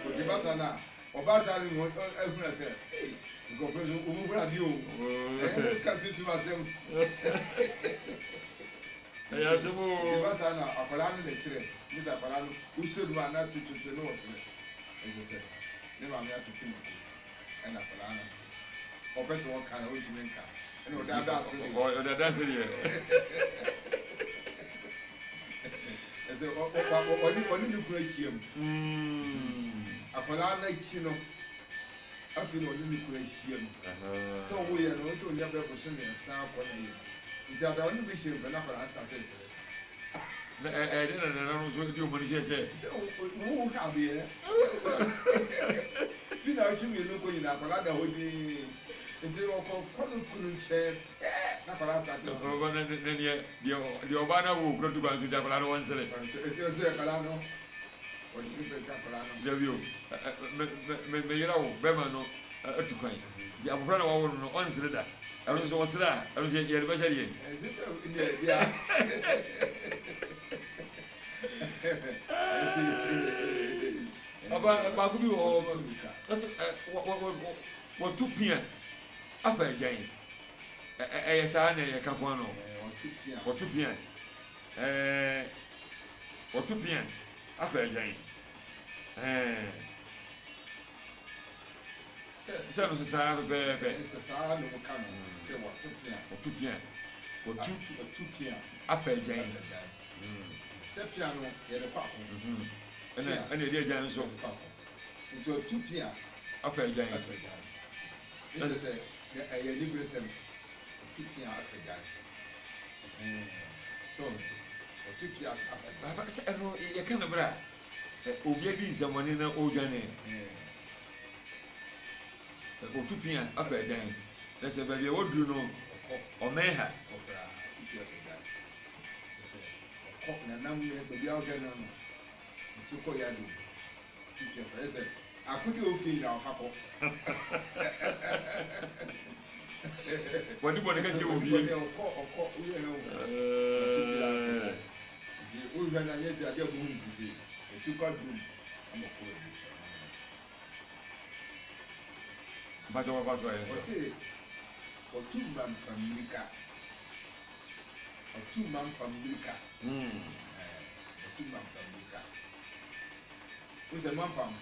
ọba àtàrí wọn ẹ̀fún ẹ̀sẹ̀ ìkọ̀fẹ́ òmùgbọ́n àbí o ẹ̀ kàṣí túmọ̀ sẹ́mu. Ẹ̀yà sẹ́mu o. Ìbáṣà náà àkọ́lá ní nàìjíríà níta àkọ́lá ní oṣooṣù máa ná tuntun ní wọ̀sílẹ̀ ẹ̀jẹ̀sẹ̀ ní màmí àtúntì mọ̀ ẹ̀ nà àkọ́lá náà ọ̀pẹ́ sọ wọn kàn ó jù mí nkà ẹ̀ ní ọ̀dà dá sí ni. Ọdún ní kúrò ẹ̀kyẹ́ mu. Àkọ́lá náà ẹ̀kyi no afei na ọdún ní kúrò ẹ̀kyẹ́ mu. Sọ wọ́n yẹ no ntí òní abẹ́ kòsó ní ẹ̀sán akọ náà yẹ. Nti àdá ọdún bí ṣe mbẹ́ náà àkọ́lá asa fẹ́ sẹ́. Ẹ̀ẹ́dẹ́ nà nà nà nso di òmùnì ṣe sẹ́. Sẹ́ wọ́n wọ́n ká bí yẹ. Fi na ọtí mi nínú kò yìí na àkọ́lá dà ó di nti ọkọ kọ́nù kúrò nkyẹn n'àkọ́lá asa fẹ́. Ọba nà di ọba náà wò kúrò tó bá nso di àkọ́lá náà wọ́n nsẹ́lẹ̀. Ètí ọsẹ àkọ́lá náà wọ́n sì fẹ́ sí àkọ́lá náà. Jẹ́bi o, mẹ yẹra o bẹ́ẹ̀ ma nọ atu kwan di abofra na wawo no onsere da ero so wosra ero je ye ba shari aba ku bi wo wo tupia apa jan sa na ye ka kwa no wo tupia apa jan sɛ no saa bɛbɛɛbɛ saa no ka no sɛ wɔto pia apa agyan sɛ pia no yɛde kɔ ako ɛna ɛde agyan nso nti ɔto pia apa agyan ɛsɛ sɛ ɛyɛ libre sɛm ɔto pia apa agyan so ɔto pia apa agyan sɛ ɛno yɛka no berɛ a obi adi nsɛmmɔne na ɔdwane otupia apa agyan sɛ baabi a wɔduru no ɔmɛha nanam baabi a wɔdwane no nti kɔ yɛ ado tupia fɛ sɛ akode ofie nyina ɔfa kɔ wɔde bɔne kɛseɛ wɔ bie ɔkɔ woyɛ no nti wohwɛ no anyɛ sɛ adeɛ bɔ hu nsisi ɛtu kɔ dum ama kɔ abi mpatɛ wɔfa so ayɛ ɔse ɔtu mma mpammirika ɔtu mma mpammirika wosɛ mampam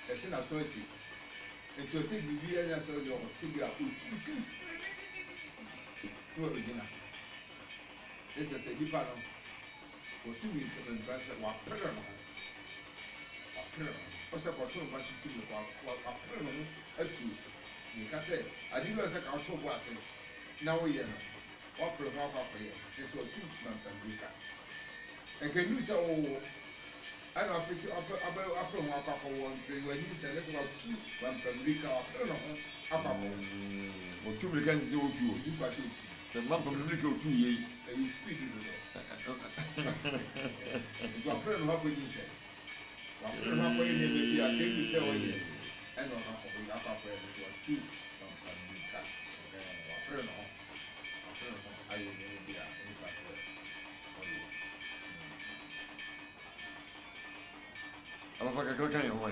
ɛse na so asi nti ɔsɛ biribi anya sɛ ɔde ɔte bi a ɔtu na ɔbɛgyina ɛsɛ sɛ nnipa no ɔtumi mpa sɛ wapere no ho ɔsɛ kɔto mpa so tumi wapere no ho atu nika sɛ ade bi ɔsɛ ka woto bo ase na woyɛ no wapere ho akɔakɔyɛ nti ɔtu mampammirika nkanu sɛ wowo ana afiti apre ho akɔakɔwɔ mpɛwani sɛ ne sɛ watu mampammirika wapere no ho akɔakɔ ɔtu mmirika nsɛ wɔtu o nipa sɛ ɔtu sɛ mampammirika ɔtu yei ɛyɛ speed dodo nti wapere no ho akɔyi sɛ wapere ho akɔyɛ nneɛma bi a kɛyi sɛ ɔyɛ ɛna ɔno akɔakɔyɛ no sɛ watu mampammirika wapere no ho ayɛ nneɛma bi a nipa sɛ ɔyɛ abapa kakra kan yɛ ho ɛ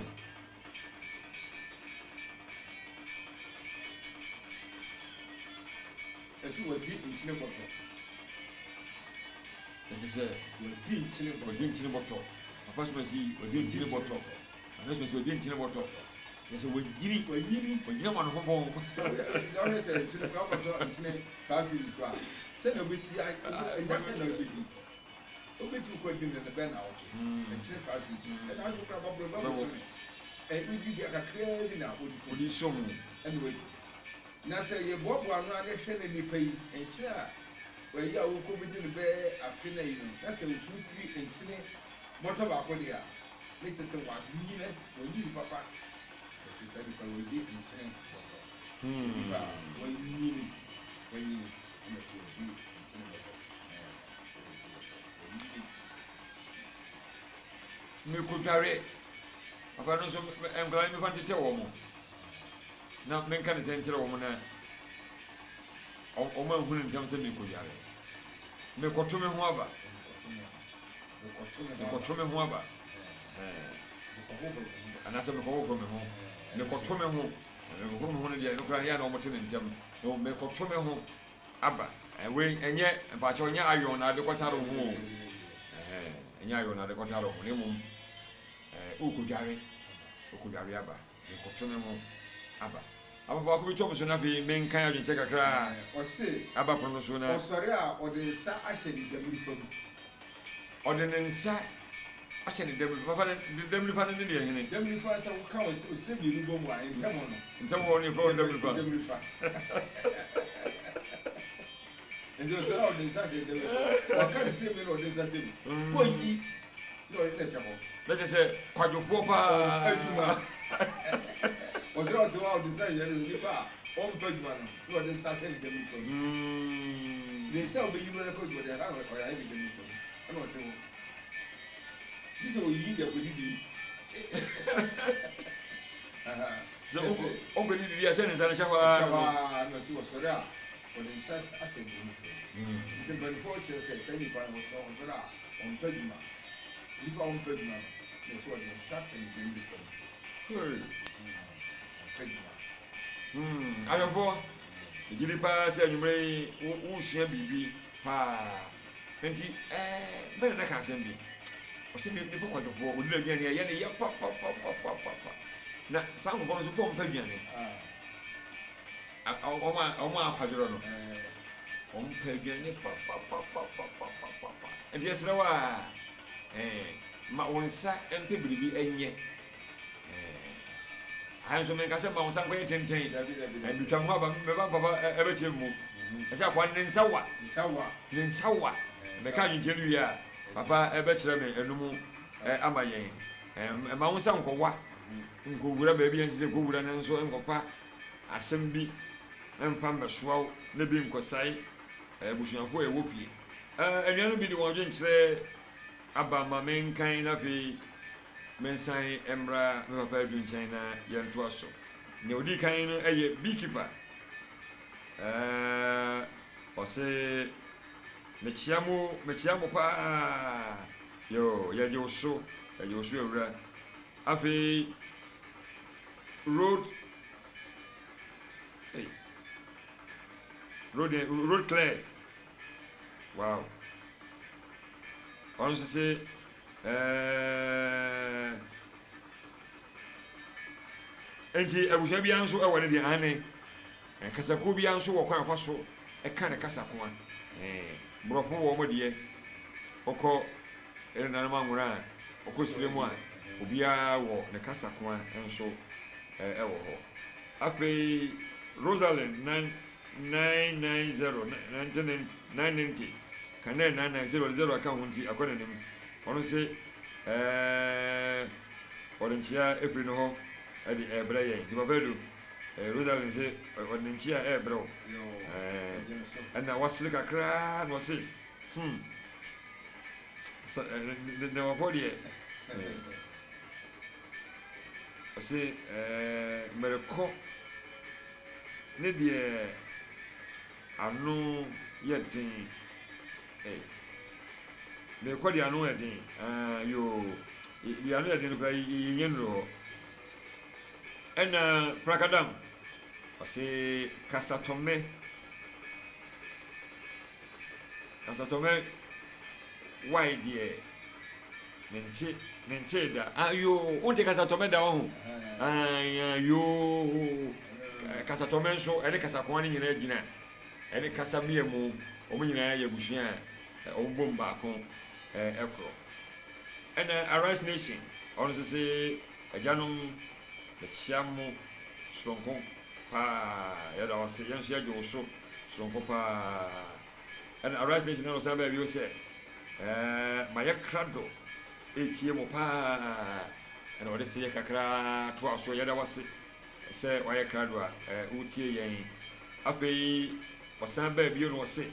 ɛsɛ wadi nkyene bɔtɔ ɛte sɛ wadi nkyene bɔtɔ papa so masi wadi nkyene bɔtɔ ana so masi wadi nkyene bɔtɔ ɛsɛ wagyina ma no ho bɔn ɔhɛ sɛ nkyene kɔ bɔtɔ nkyene 5 series kɔ a sɛ na obɛsi ɛnya sɛ na obɛdi obetumi kɔ di ne bɛn na ɔtɔ nkyene 5 series ɛna ɔtɔ kora bɔbɔ bɛbɔ ɛbi di kakra bi na odi som ɛna wadi na sɛ yɛboaboa no a ne hwɛ ne nipa yi nkyene a wɔyi a wokɔ bi di ne bɛɛ afe na yi no na sɛ wotumi firi nkyene bɔtɔ baako deɛ a ne tete wɔanyina wɔnyi papa ɛsɛ sɛ nipa wɔdi nkyene bɔtɔ nipa wɔnyini ɛna sɛ wɔdi nkyene bɔtɔ mekotware papa no nso nkwadaa mefa ntete wɔ mo na menka ne sɛ nkyerɛ wɔ mo na ɔma nhunu ntam sɛ mekotware mekɔto me ho aba anaasɛ mekɔhohoro me ho mekɔto me ho mekɔhoro me ho no deɛ nokora yɛ na ɔmote ne ntam mekɔto me ho aba wei ɛnyɛ mpakyɛ ɔnyɛ ayɔn na ade kɔtare ho o ɛnyɛ ayɔn na ade kɔtare ho ne mmom wokɔdware aba mekɔto me ho aba ababa ko bi tɔm so na bi menkan adwenkyɛ kakra ɔse aba pono so na ɔsɔre a ɔde nsa ahyɛ ne dam nifa mu ɔde ne nsa ahyɛ ne dam nifa papa ne dam nifa ne deɛ hene dam nifa sɛ woka ɔsɛ mmienu bɔ mu a ntɛm no ntɛm hɔ ne fa dam nifa nti ɔsɛ ɔde nsa ahyɛ dam nifa ɔka ne sɛ mi na ɔde nsa hyɛ mu kɔyi na ɔde nsa hyɛ hɔ na kyɛ sɛ kwadwofoɔ paa adwuma ɔsɛ ɔte hɔ a ɔde nsa hyɛ no nipa a ɔmpa adwuma no na ɔde nsa hyɛ ne dam nifa mu ne nsa a ɔbɛyi mu no kɔ adwuma deɛ ha ɔyɛ ayɛ ne dam nifa mu ɛna ɔte hɔ bi sɛ ɔyiyi deɛ kɔdi bi so on go di dia se ne sare shawa shawa no si wo sore a o de sha ase di ni so nti before che se se ni kwa wo so on sore a on pejuma ni pa on pejuma ne so de sa se ni di so ayọ̀bọ ìdílé pa sẹ ẹnumere wùsùn bìbí paa nti bẹ́ẹ̀ náà kà sẹ́n bi ọ̀sẹ̀ ní bọ́ kọ̀dọ̀fọ̀ òdìlẹ̀ aduane ẹ̀yẹ ni yẹ pàpàpàpàpàpà na sáà nkọ̀fọ̀ nso pọ̀ mpẹ́ aduane ọmọ akwadworọ̀ no ọmọ mpẹ́ aduane pàpàpàpàpàpà nti ẹsẹ̀ wà ma wọn nsa mpẹ́ biribi ẹnyẹ nso men kase ma wonsan koye tenten ndutwa ho aba me ba papa ebe tie mu ese akwa ne nsawa me ka nje nu ya papa ebe kire me enumu ama yen ma wonsan kowa nkowura ba bi ense kowura na nso nkopa asem bi empa mbesoa na bi nkosai busuafo ewo pie anuanu bi di won dwe nkire aba ma men kan na fi mensan emra me papa du nchen na yento aso ne odi kan no eye beekeeper ose mechiamo pa yo ya joso ewura afi road clear wow on se say enti abusha bia nso e wone de ane kasako bia nso wo kwan kwaso e ka ne kasako an brofo wo mo de okọ na ma nwura okọ siremu a obia wo ne kasako an nso e wo ho ape Rosalind 990 kana 990 aka hunti akọ nim ono se orenchia epri no ho edi ebre ye di babedu Rosalind se orenchia ebro ana wasle kakra no se so ne wapodie ase mereko ne die anu yedin me kwa dia no edin yo dia no edin kwa yenro ena prakadam ase kasatome why die nente da ayo onte kasatome da ho ayo kasatome nso ene kasakwan nyina agina ene kasamiemu omo nyina ya busua ombom ba kon ekro ena Arise Nation on se ajanom chiamu sonko pa ya da wase yan sia jo so sonko pa ena Arise Nation no sa ba bi o se maya krado etie mo pa ena wode se kakra to aso ya da wase se waya krado a utie yen afei wasan ba bi no se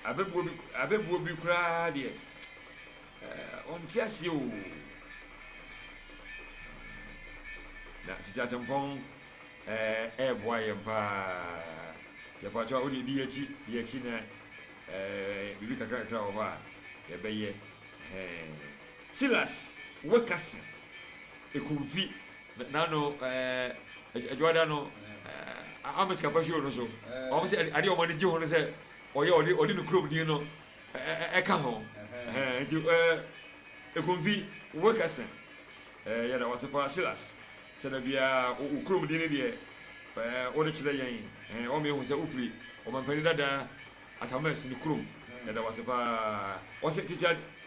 abebuo bi kura de on tiase o na tijatempon boa yempa ya pa cho odi di echi na bibi kakra o ba ye beye Silas Wekasin ekumpi na no adwada no amaska pa show no so o se ade o mani je ho no se oye oli no club din no ka ho ekumpi Wekasin ya da wasepa Silas se da bia o club din de o de chile yen o me hu se upri o man pani dada atamas ni club ya da wasepa o se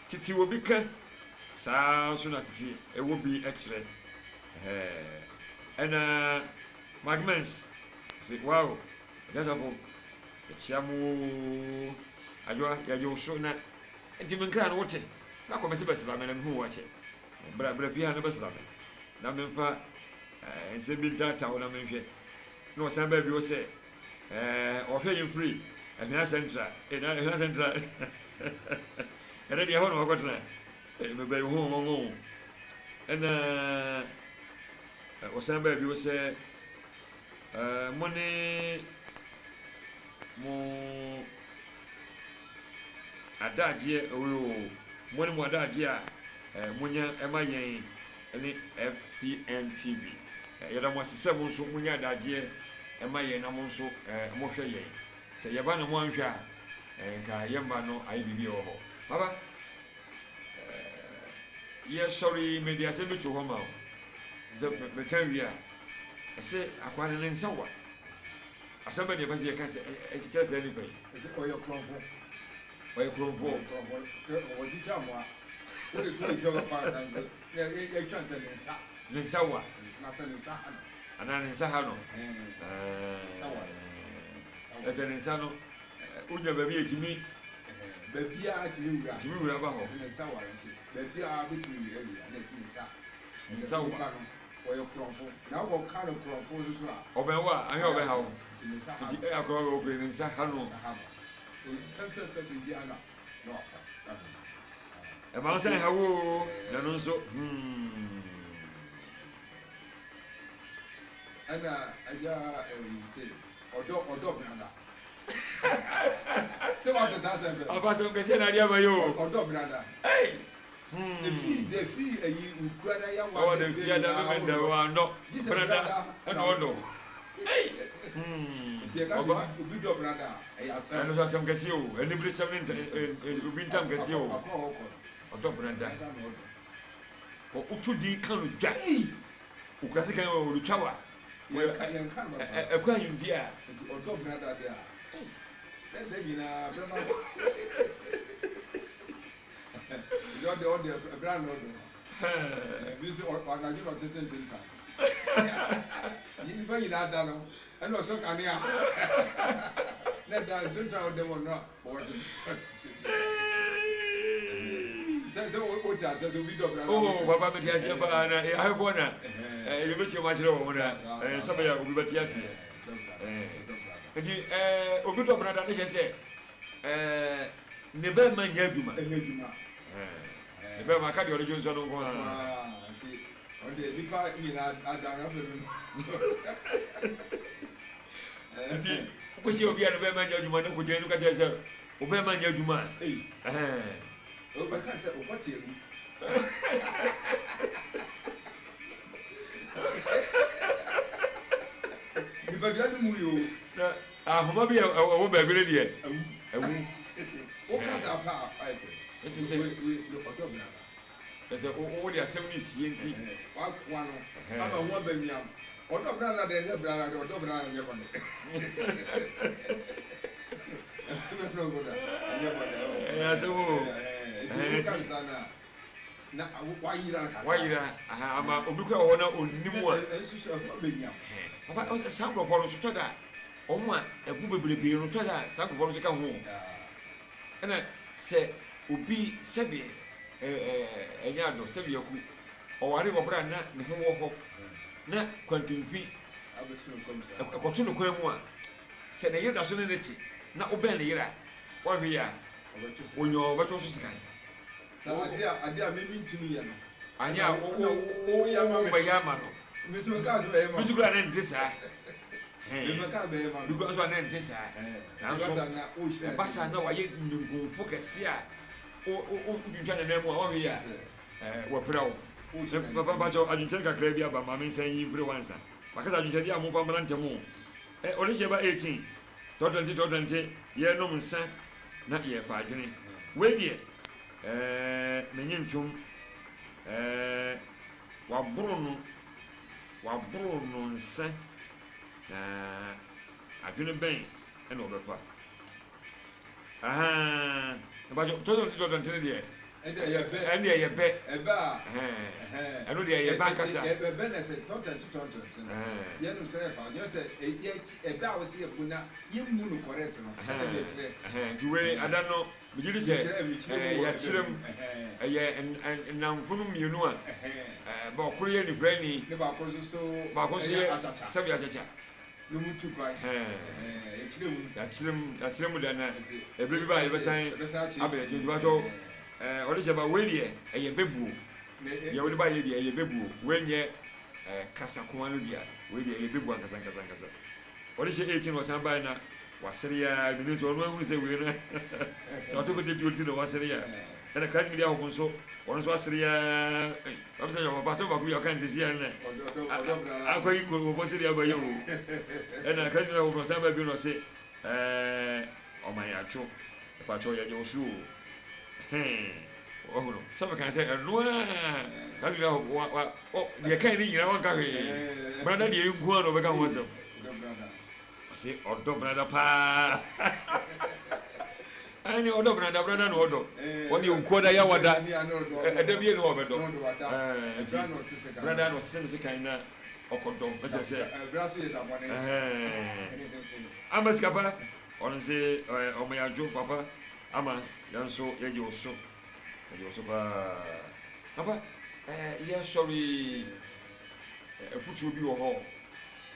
titi wo bi ka sa so na titi e wo bi e chile and Magments say wow that's a book chiamu ajwa ya yo so na enti men kan wote na ko mese besla men hu wache bra pia na besla men na men fa ense bi data wona men hwe no san ba bi o se o hwe you free and na central and na central and dia hono ko tna me be ho and was somebody was money mo adagye money mo adagye a munya ema yen ene FPN TV yɛda mo asesɛ mo nso munya adagye ema yen na mo nso mo hwɛ yen sɛ yɛba na mo anhwɛ a nka yɛmba no ayi bibi wɔ hɔ baba yɛ sɔre media sɛ metu hɔ ma o sɛ meka wi a ɛsɛ akwane ne nsa wa asɛmba ne yɛbɛsɛ yɛka sɛ kyerɛ sɛ nipa yi ɔyɛ krɔmfo ɔgyigya mo a wode to sɛ wɔfa yɛtwa sɛ ne nsa wa na sɛ ne nsa ha no anaa ne nsa ha no ɛsɛ ne nsa no wogyina baabi yɛtumi baabiara tumi wura ba hɔ ne nsa ware nti baabiara bɛtumi wura wura na ɛsi ne nsa wa ɔyɛ krɔmfo na wɔka no krɔmfo nso a ɔbɛn wa ahwɛ ɔbɛn ha wo nti akɔrɔ bɛ ɔbɛn ne nsa ha no fɛfɛɛfɛ biribiara na wafa ɛma nsa ha wo na no nso ɛna agya sɛ ɔdɔ brada sɛ wate saa sɛ mfɛ ɔkɔsɛ nkɛsɛ na adeɛ ma yi o ɔdɔ brada defi ayi ukura na ya wa defi ya da me da wa no brada ɛna ɔdɔ ɔba obi dɔ brada ɛyɛ asɛm ɛno sɛ asɛm kɛseɛ o ɛne bere sɛm ne obi ntam kɛseɛ o ɔdɔ brada ɔtu di ka no dwa wokura sɛ kan wɔ ɔretwa wa ɛkɔ ayimdi a ɔdɔ brada de a ɛdɛ nyinaa bɛma ɔde brand ɔdɔ bi sɛ ɔnadwo na ɔtete ntenta nipa nyinaa da no ɛna ɔsɔ kanea na da ntenta ɔdɛ mɔ no ɔwɔte sɛ wote asɛ sɛ obi dɔ brada papa mete aseɛ paa na ahɛfoɔ na yɛbɛkyia mu akyerɛ wɔ mo na sɛbɛ yɛ obi bɛte aseɛ nti obi dɔ brada ne hyɛ sɛ ne bɛma nyɛ adwuma ne bɛma aka deɛ ɔde dwo nsɔ no nko a ɔde nipa nyinaa adana fɛ no nti wokɔhyia obi a ne bɛma nyɛ adwuma ne kɔgyina no ka kyerɛ sɛ wobɛma nyɛ adwuma ɔbɛka sɛ ɔkɔte agu nipadua no mu yi o ahoma bi ɛwɔ baabi no deɛ awu wokasa pa a ɛte sɛ ɔdɔ brada ɛsɛ wode asɛm no sie nti wakoa no ama ho abanyam ɔdɔ brada deɛ ɛnyɛ brada deɛ ɔdɔ brada nyɛ bɔne asɛm o na wayira ama obi kora wɔ hɔ na ɔnim a saa nkurɔfoɔ no so tɔ da ɔmo a ɛko bebrebee no tɔ da saa nkurɔfoɔ no so ka ho ɛna sɛ obi sɛbi ɛnyɛ adɔ sɛbi aku ɔware wɔ bra na ne ho wɔ hɔ na kwantemfi ɛkɔto no kwan mu a sɛ ne yere da so ne ne te na wobɛn ne yere a wɔhwɛ yɛ a onyɔ ɔbɛtɔ so sika ade a memi ntumi yɛ no anyɛ a wobɛyɛ ama no bisu kura ne nte saa bikura nso a ne nte saa nanso ɛba saa na wayɛ nkunfo kɛse a wotwitwa ne nan mu a wɔhwɛ yɛ a wɔperɛ wo papa mpakyɛw adwenkyɛre kakra bi aba maame nsa yi bere wansa makasa adwenkyɛre a momfa mmara ntɛm o ɔne hyɛ ba 18 tɔtɔnte yɛnom nsa na yɛfa adwene wei deɛ menye ntwom waboro no nsa na adwene bɛn ɛna ɔbɛfa tɔtɔnte deɛ ɛne yɛ bɛ ɛno deɛ yɛ ba nkasa ɛbɛ na sɛ tɔntɔnte yɛnom sɛ ɛfa yɛ sɛ ɛbɛ a wɔsɛ yɛbu na yɛmmu no correct no nti wei ada no megye di sɛ yɛkyerɛ m ɛyɛ nnamfono mmienu a baakoro yɛ nifirani baako nso yɛ sɛbi akyakya yɛkyerɛ mu da na ɛberɛ bi ba a yɛbɛsan abɛyɛkyɛ nti batɔ ɔde hyɛ ba wei deɛ ɛyɛ bebuo deɛ wode ba yɛ deɛ ɛyɛ bebuo wei nyɛ kasa koma no deɛ wei deɛ ɛyɛ bebuo ankasa ɔde hyɛ 18 wɔsan bae na wasere ya de so ɔno ahunu sɛ wei no sɛ ɔtɔ bɛde di ɔti na wasere ya ɛna kra nyiri ahɔ nso ɔno nso asere ya ɔde sɛ papa sɛ baako yɛ ɔka nsisi ya ne akɔ yi ko wɔbɔ sere aba yɛ o ɛna kra nyiri ahɔ wɔsan ba bi no ɔse ɔman yɛ atwo patro yɛ wo so ɔhunu sɛ bɛka sɛ ɛno a kra nyiri ahɔ deɛ kan ne nyina wɔnka hwee brada deɛ nku a na ɔbɛka ho asɛm ɔse ɔdɔ brada paa ani ɔdɔ brada no ɔdɔ wɔne nkuo da yɛ wada ɛda bie ne wɔbɛdɔ brada no ɔsese ne sekan na ɔkɔdɔ ɛkyɛ sɛ ama sika pa ɔno sɛ ɔmo yɛ adwo papa ama yɛn nso yɛgye wo so paa papa yɛsɔre afutuo bi wɔ hɔ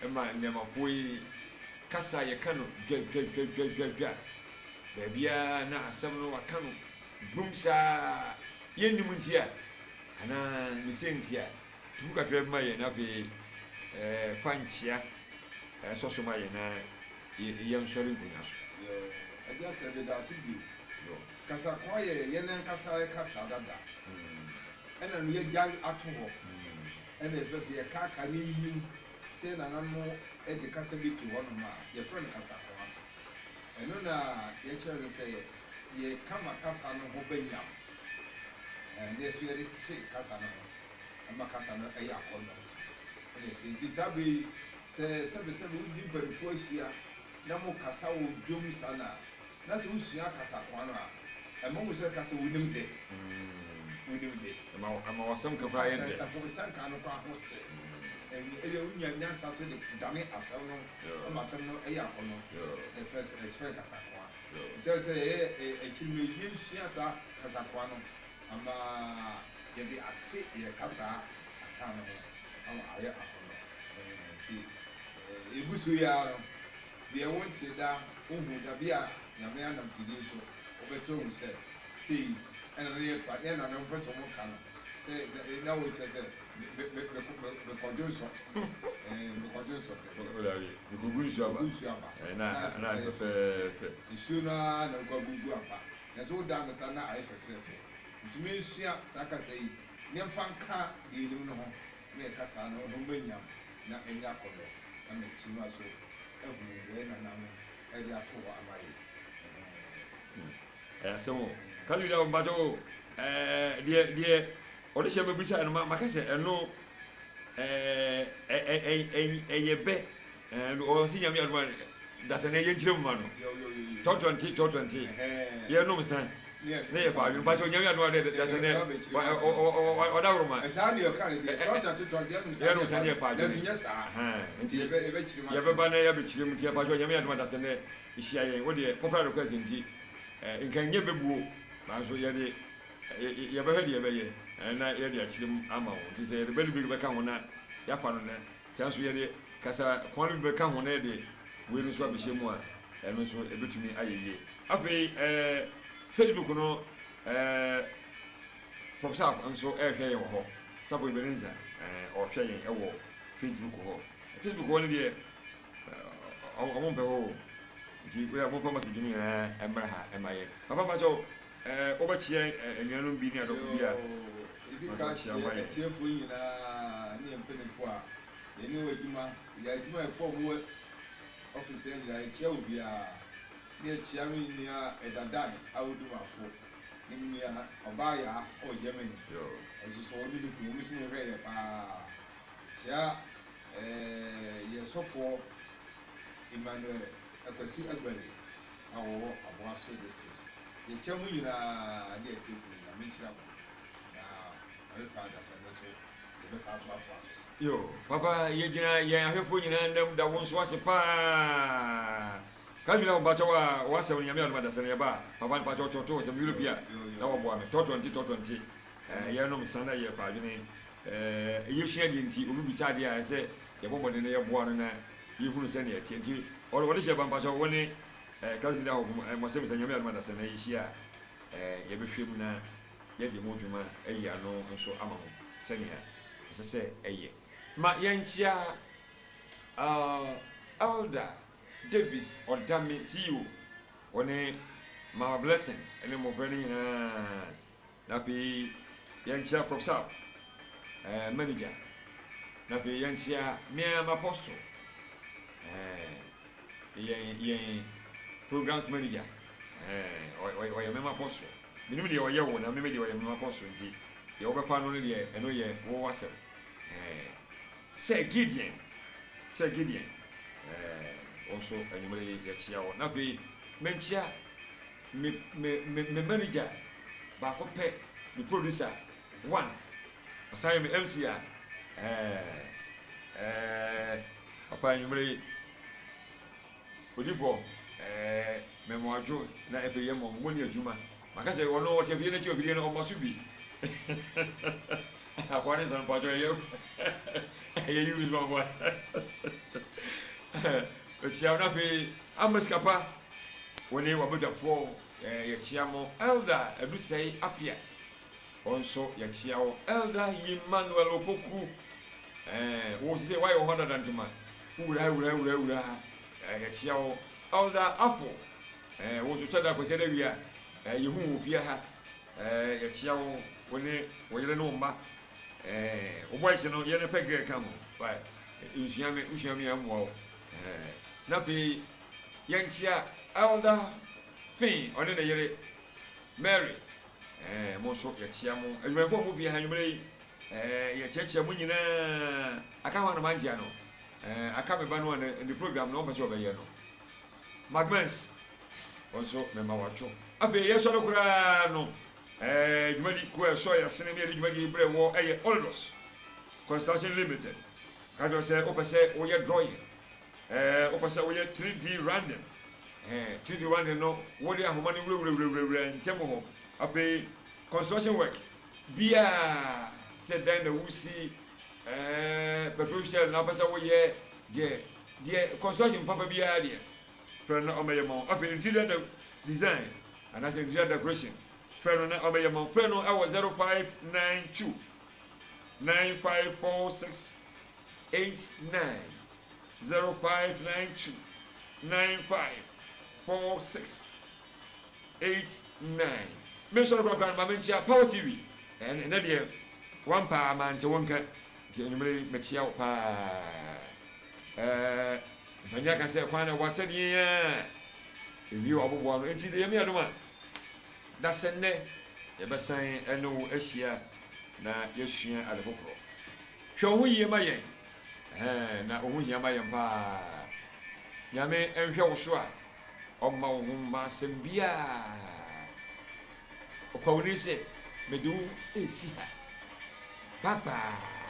ɛma nnɛmafoɔ yi kasa yɛka no dwa baabia na asɛm no waka no bum saa yɛnnim nti a anaa mesɛ nti a tumu kakra bi ma yɛ na afei fa nkyea sɔso ma yɛ na yɛnsɔre nkonnwa so agya sɛ deda ase bio kasa kɔ yɛ yɛne nkasa kasa dada ɛna no yɛgya ato hɔ ɛna ɛfɛ sɛ yɛka aka ne yim sɛ nananom de kasa bi to hɔnom a yɛfrɛ no kasa kɔ ɛno na yɛkyerɛ no sɛ yɛkama kasa no ho bɛnyam na yɛso yɛde te kasa no ho ɛma kasa no ɛyɛ akɔnnɔ ɛna ɛsɛ nti saa bɛ yi sɛ sɛbesɛbe wodi mpanimfoɔ ahyia na mo kasa wɔ dwom saa na sɛ wosua kasa kwan no a ɛma wo sɛ kasa wonim de ama wasɛm kakra yɛ dɛ ɛfɔsanka no kɔ ho te ɛyɛ wonya nyansa so de dane asɛm no ama asɛm no ɛyɛ akɔnnɔ ɛfɛ kasa kwan nkyɛ sɛ yɛyɛ akyiri yɛnsua saa kasa kwan no ama yɛde ate yɛ kasa aka no ho ama ayɛ akɔnnɔ nti ɛgu so yi ara no deɛ wonte da wohu da bi a nyame anam fidie so wobɛtɔ hu sɛ sei ɛna ne yɛpa ne ɛna ne mpɛ sɛ ɔmo ka no sɛ na wo kyerɛ sɛ mekɔdwo nsɔ mekɔgu nsu aba na fɛfɛɛfɛ nsuo no a na mekɔgugu aba na sɛ woda no sa na ayɛ fɛfɛɛfɛ nti mensua saa kasa yi ne mfa nka deɛ ɛnim no ho na yɛka saa no ho bɛnyam na ɛnyɛ akɔdɔ na mekyi no a so ɛhunu wei nanam ɛde ato hɔ ama yɛ ɛsɛm kadu da mbato deɛ ɔde hyɛ mabisa no maka sɛ ɛno ɛyɛ bɛ ɔsi nyame adoma dasɛ na yɛnkyerɛ mu ma no tɔtɔnte yɛnom san ne yɛ faadwe mbato nyame adoma dasɛ ne ɔda woroma yɛnom san yɛ faadwe nti yɛbɛba na yɛbɛkyerɛ mu nti yɛfaadwe nyame adoma dasɛ ne ɛhyia yɛn wodeɛ pɔpra no kwasi nti nka nyɛ bɛbuo nanso yɛde yɛbɛhwɛ deɛ yɛbɛyɛ na yɛde akyerɛ mu ama wo nti sɛ yɛde bɛde bi bɛka ho na yɛafa no nɛ saa nso yɛde kasa kwan bi bɛka ho na yɛde wei no nso abɛhyɛ mu a ɛno nso ɛbɛtumi ayɛ yie afei Facebook no professor nso ɛrehwɛ yɛn wɔ hɔ Sabo Ebenezer ɔhwɛ yɛn ɛwɔ Facebook hɔ hɔ no deɛ ɔmo mpɛ hɔ nti wei a mopɛ message no nyinaa ɛmmra ha ɛma yɛ papa ma sɛ wobɛkyeɛ anuanom bi ne adɔfo bi a ɛdi ka hyɛ atiefoɔ nyinaa ne mpanyinfoɔ a yɛne wɔ adwuma yɛfɔ mu ɔfisi nyinaa yɛkyia wo biara ne yɛkyia me nua ɛdadan awodumafo ne nua ɔbaayɛ ɔwɔ Germany ɛsoso ɔne ne kunu mu so hwɛ yɛ paa kyia yɛsɔfoɔ Emmanuel Akwasi Agbali a wɔwɔ Aboaso district yɛkyia mu nyinaa ne yɛtiefoɔ nyinaa menkyira mo yo papa yɛgyina yɛn ahwɛfoɔ nyinaa ndam da wo nso ase paa kadwina wo bakyɛw a wɔasɛm nyame adoma da sɛne yɛba papa ne bakyɛw tɔtɔ sɛm Europia na wɔboa me tɔtɔnte yɛnom sa na yɛ paadwene yɛsua deɛ nti obi bisa adeɛ a ɛsɛ yɛbɔbɔde no yɛboa no na yɛhunu sɛne yɛteɛ nti wɔde hyɛ ba mpakyɛw wo ne kadwina hɔ mɔsɛm sɛ nyame adoma da sɛne yɛhyia a yɛbɛhwɛ mu na yɛde mu dwuma ɛyɛ ano nso ama ho sɛnea ɛsɛ sɛ ɛyɛ ma yɛnkyia Elder Davis Odame CEO ɔne Mama Blessing ɛne mmɔfra no nyinaa na afei yɛnkyia Professor manager na afei yɛnkyia Miam Apostle yɛn programs manager ɔyɛ Miam Apostle menim deɛ ɔyɛ wo na meme deɛ ɔyɛ Miam Apostle nti deɛ wobɛfa no deɛ ɛno yɛ wo wasɛm Sir Gideon also anwumere yɛkyia wɔ na afei menkyia me manager baako pɛ me producer one asayɛ me MC a papa anwumere odifo memoadwo na afei yɛ mmɔ mmɔni adwuma maka sɛ ɔno ɔte afie n'akyi afie no ɔma so bi akwa ne san pajo yɛ yɛ yi so akwa ɔkyia na afei amaskapa wɔne wabɔdwafoɔ yɛkyia mo Elder Adusɛe Apia ɔnso yɛkyia wo Elder Emmanuel Opoku wo sɛ wayɛ wo hɔ dadantema wura yɛkyia wo Elder Apple wo so kyɛda kɔsɛ da wia yɛhu wo pia ha yɛkyia wo wɔne wɔyere no mma wo boys no yɛne pɛ gɛ ka mo ba nsuame amoa wo na afei yɛnkyia Elder Fin ɔne ne yere Mary mo nso yɛkyia mo adwumayɛfoɔ mo pia ha nwumere yi yɛkyerɛkyerɛ mo nyinaa aka ho anamangyea no aka me ba no ne program no ɔmpɛ sɛ ɔbɛyɛ no Magmans ɔnso mema watwo afei yɛsɔre koraa no dwumadi ko ɛsɔ yɛsene ne yɛde dwumadi berɛ wɔ ɛyɛ Olidos Construction Limited kadɔ sɛ wopɛ sɛ woyɛ drawing wopɛ sɛ woyɛ 3D random 3D random no wode ahoma no wurawurawurawura ntɛm hɔ afei construction work bia sɛ dan na wusi petrol na wopɛ sɛ woyɛ deɛ construction papa biara deɛ fɛ no ɔmɛyɛ ma afei interior design anaasɛ interior decoration fɛ no na ɔmɛyɛ ma fɛ no ɛwɔ 0592 9546 89 0592 9546 89 mesɔre kɔkɔrɔ ma menkyia Power TV ɛnɛ deɛ wampa amante wonka nti anwumere mekyia wo paa mpanya ka sɛ kwan na wasɛdeɛ a ewie ɔboboa no nti deɛ yɛmeyɛ dom a da sɛ nnɛ yɛbɛsan ɛne wo ahyia na yɛsua ade foforɔ hwɛ wo ho yie ma yɛn na wo ho hia ma yɛn paa nyame nhwɛ wo so a ɔma wo ho ma asɛm biaa ɔkwa wo ni sɛ mede wo ɛsi ha bye bye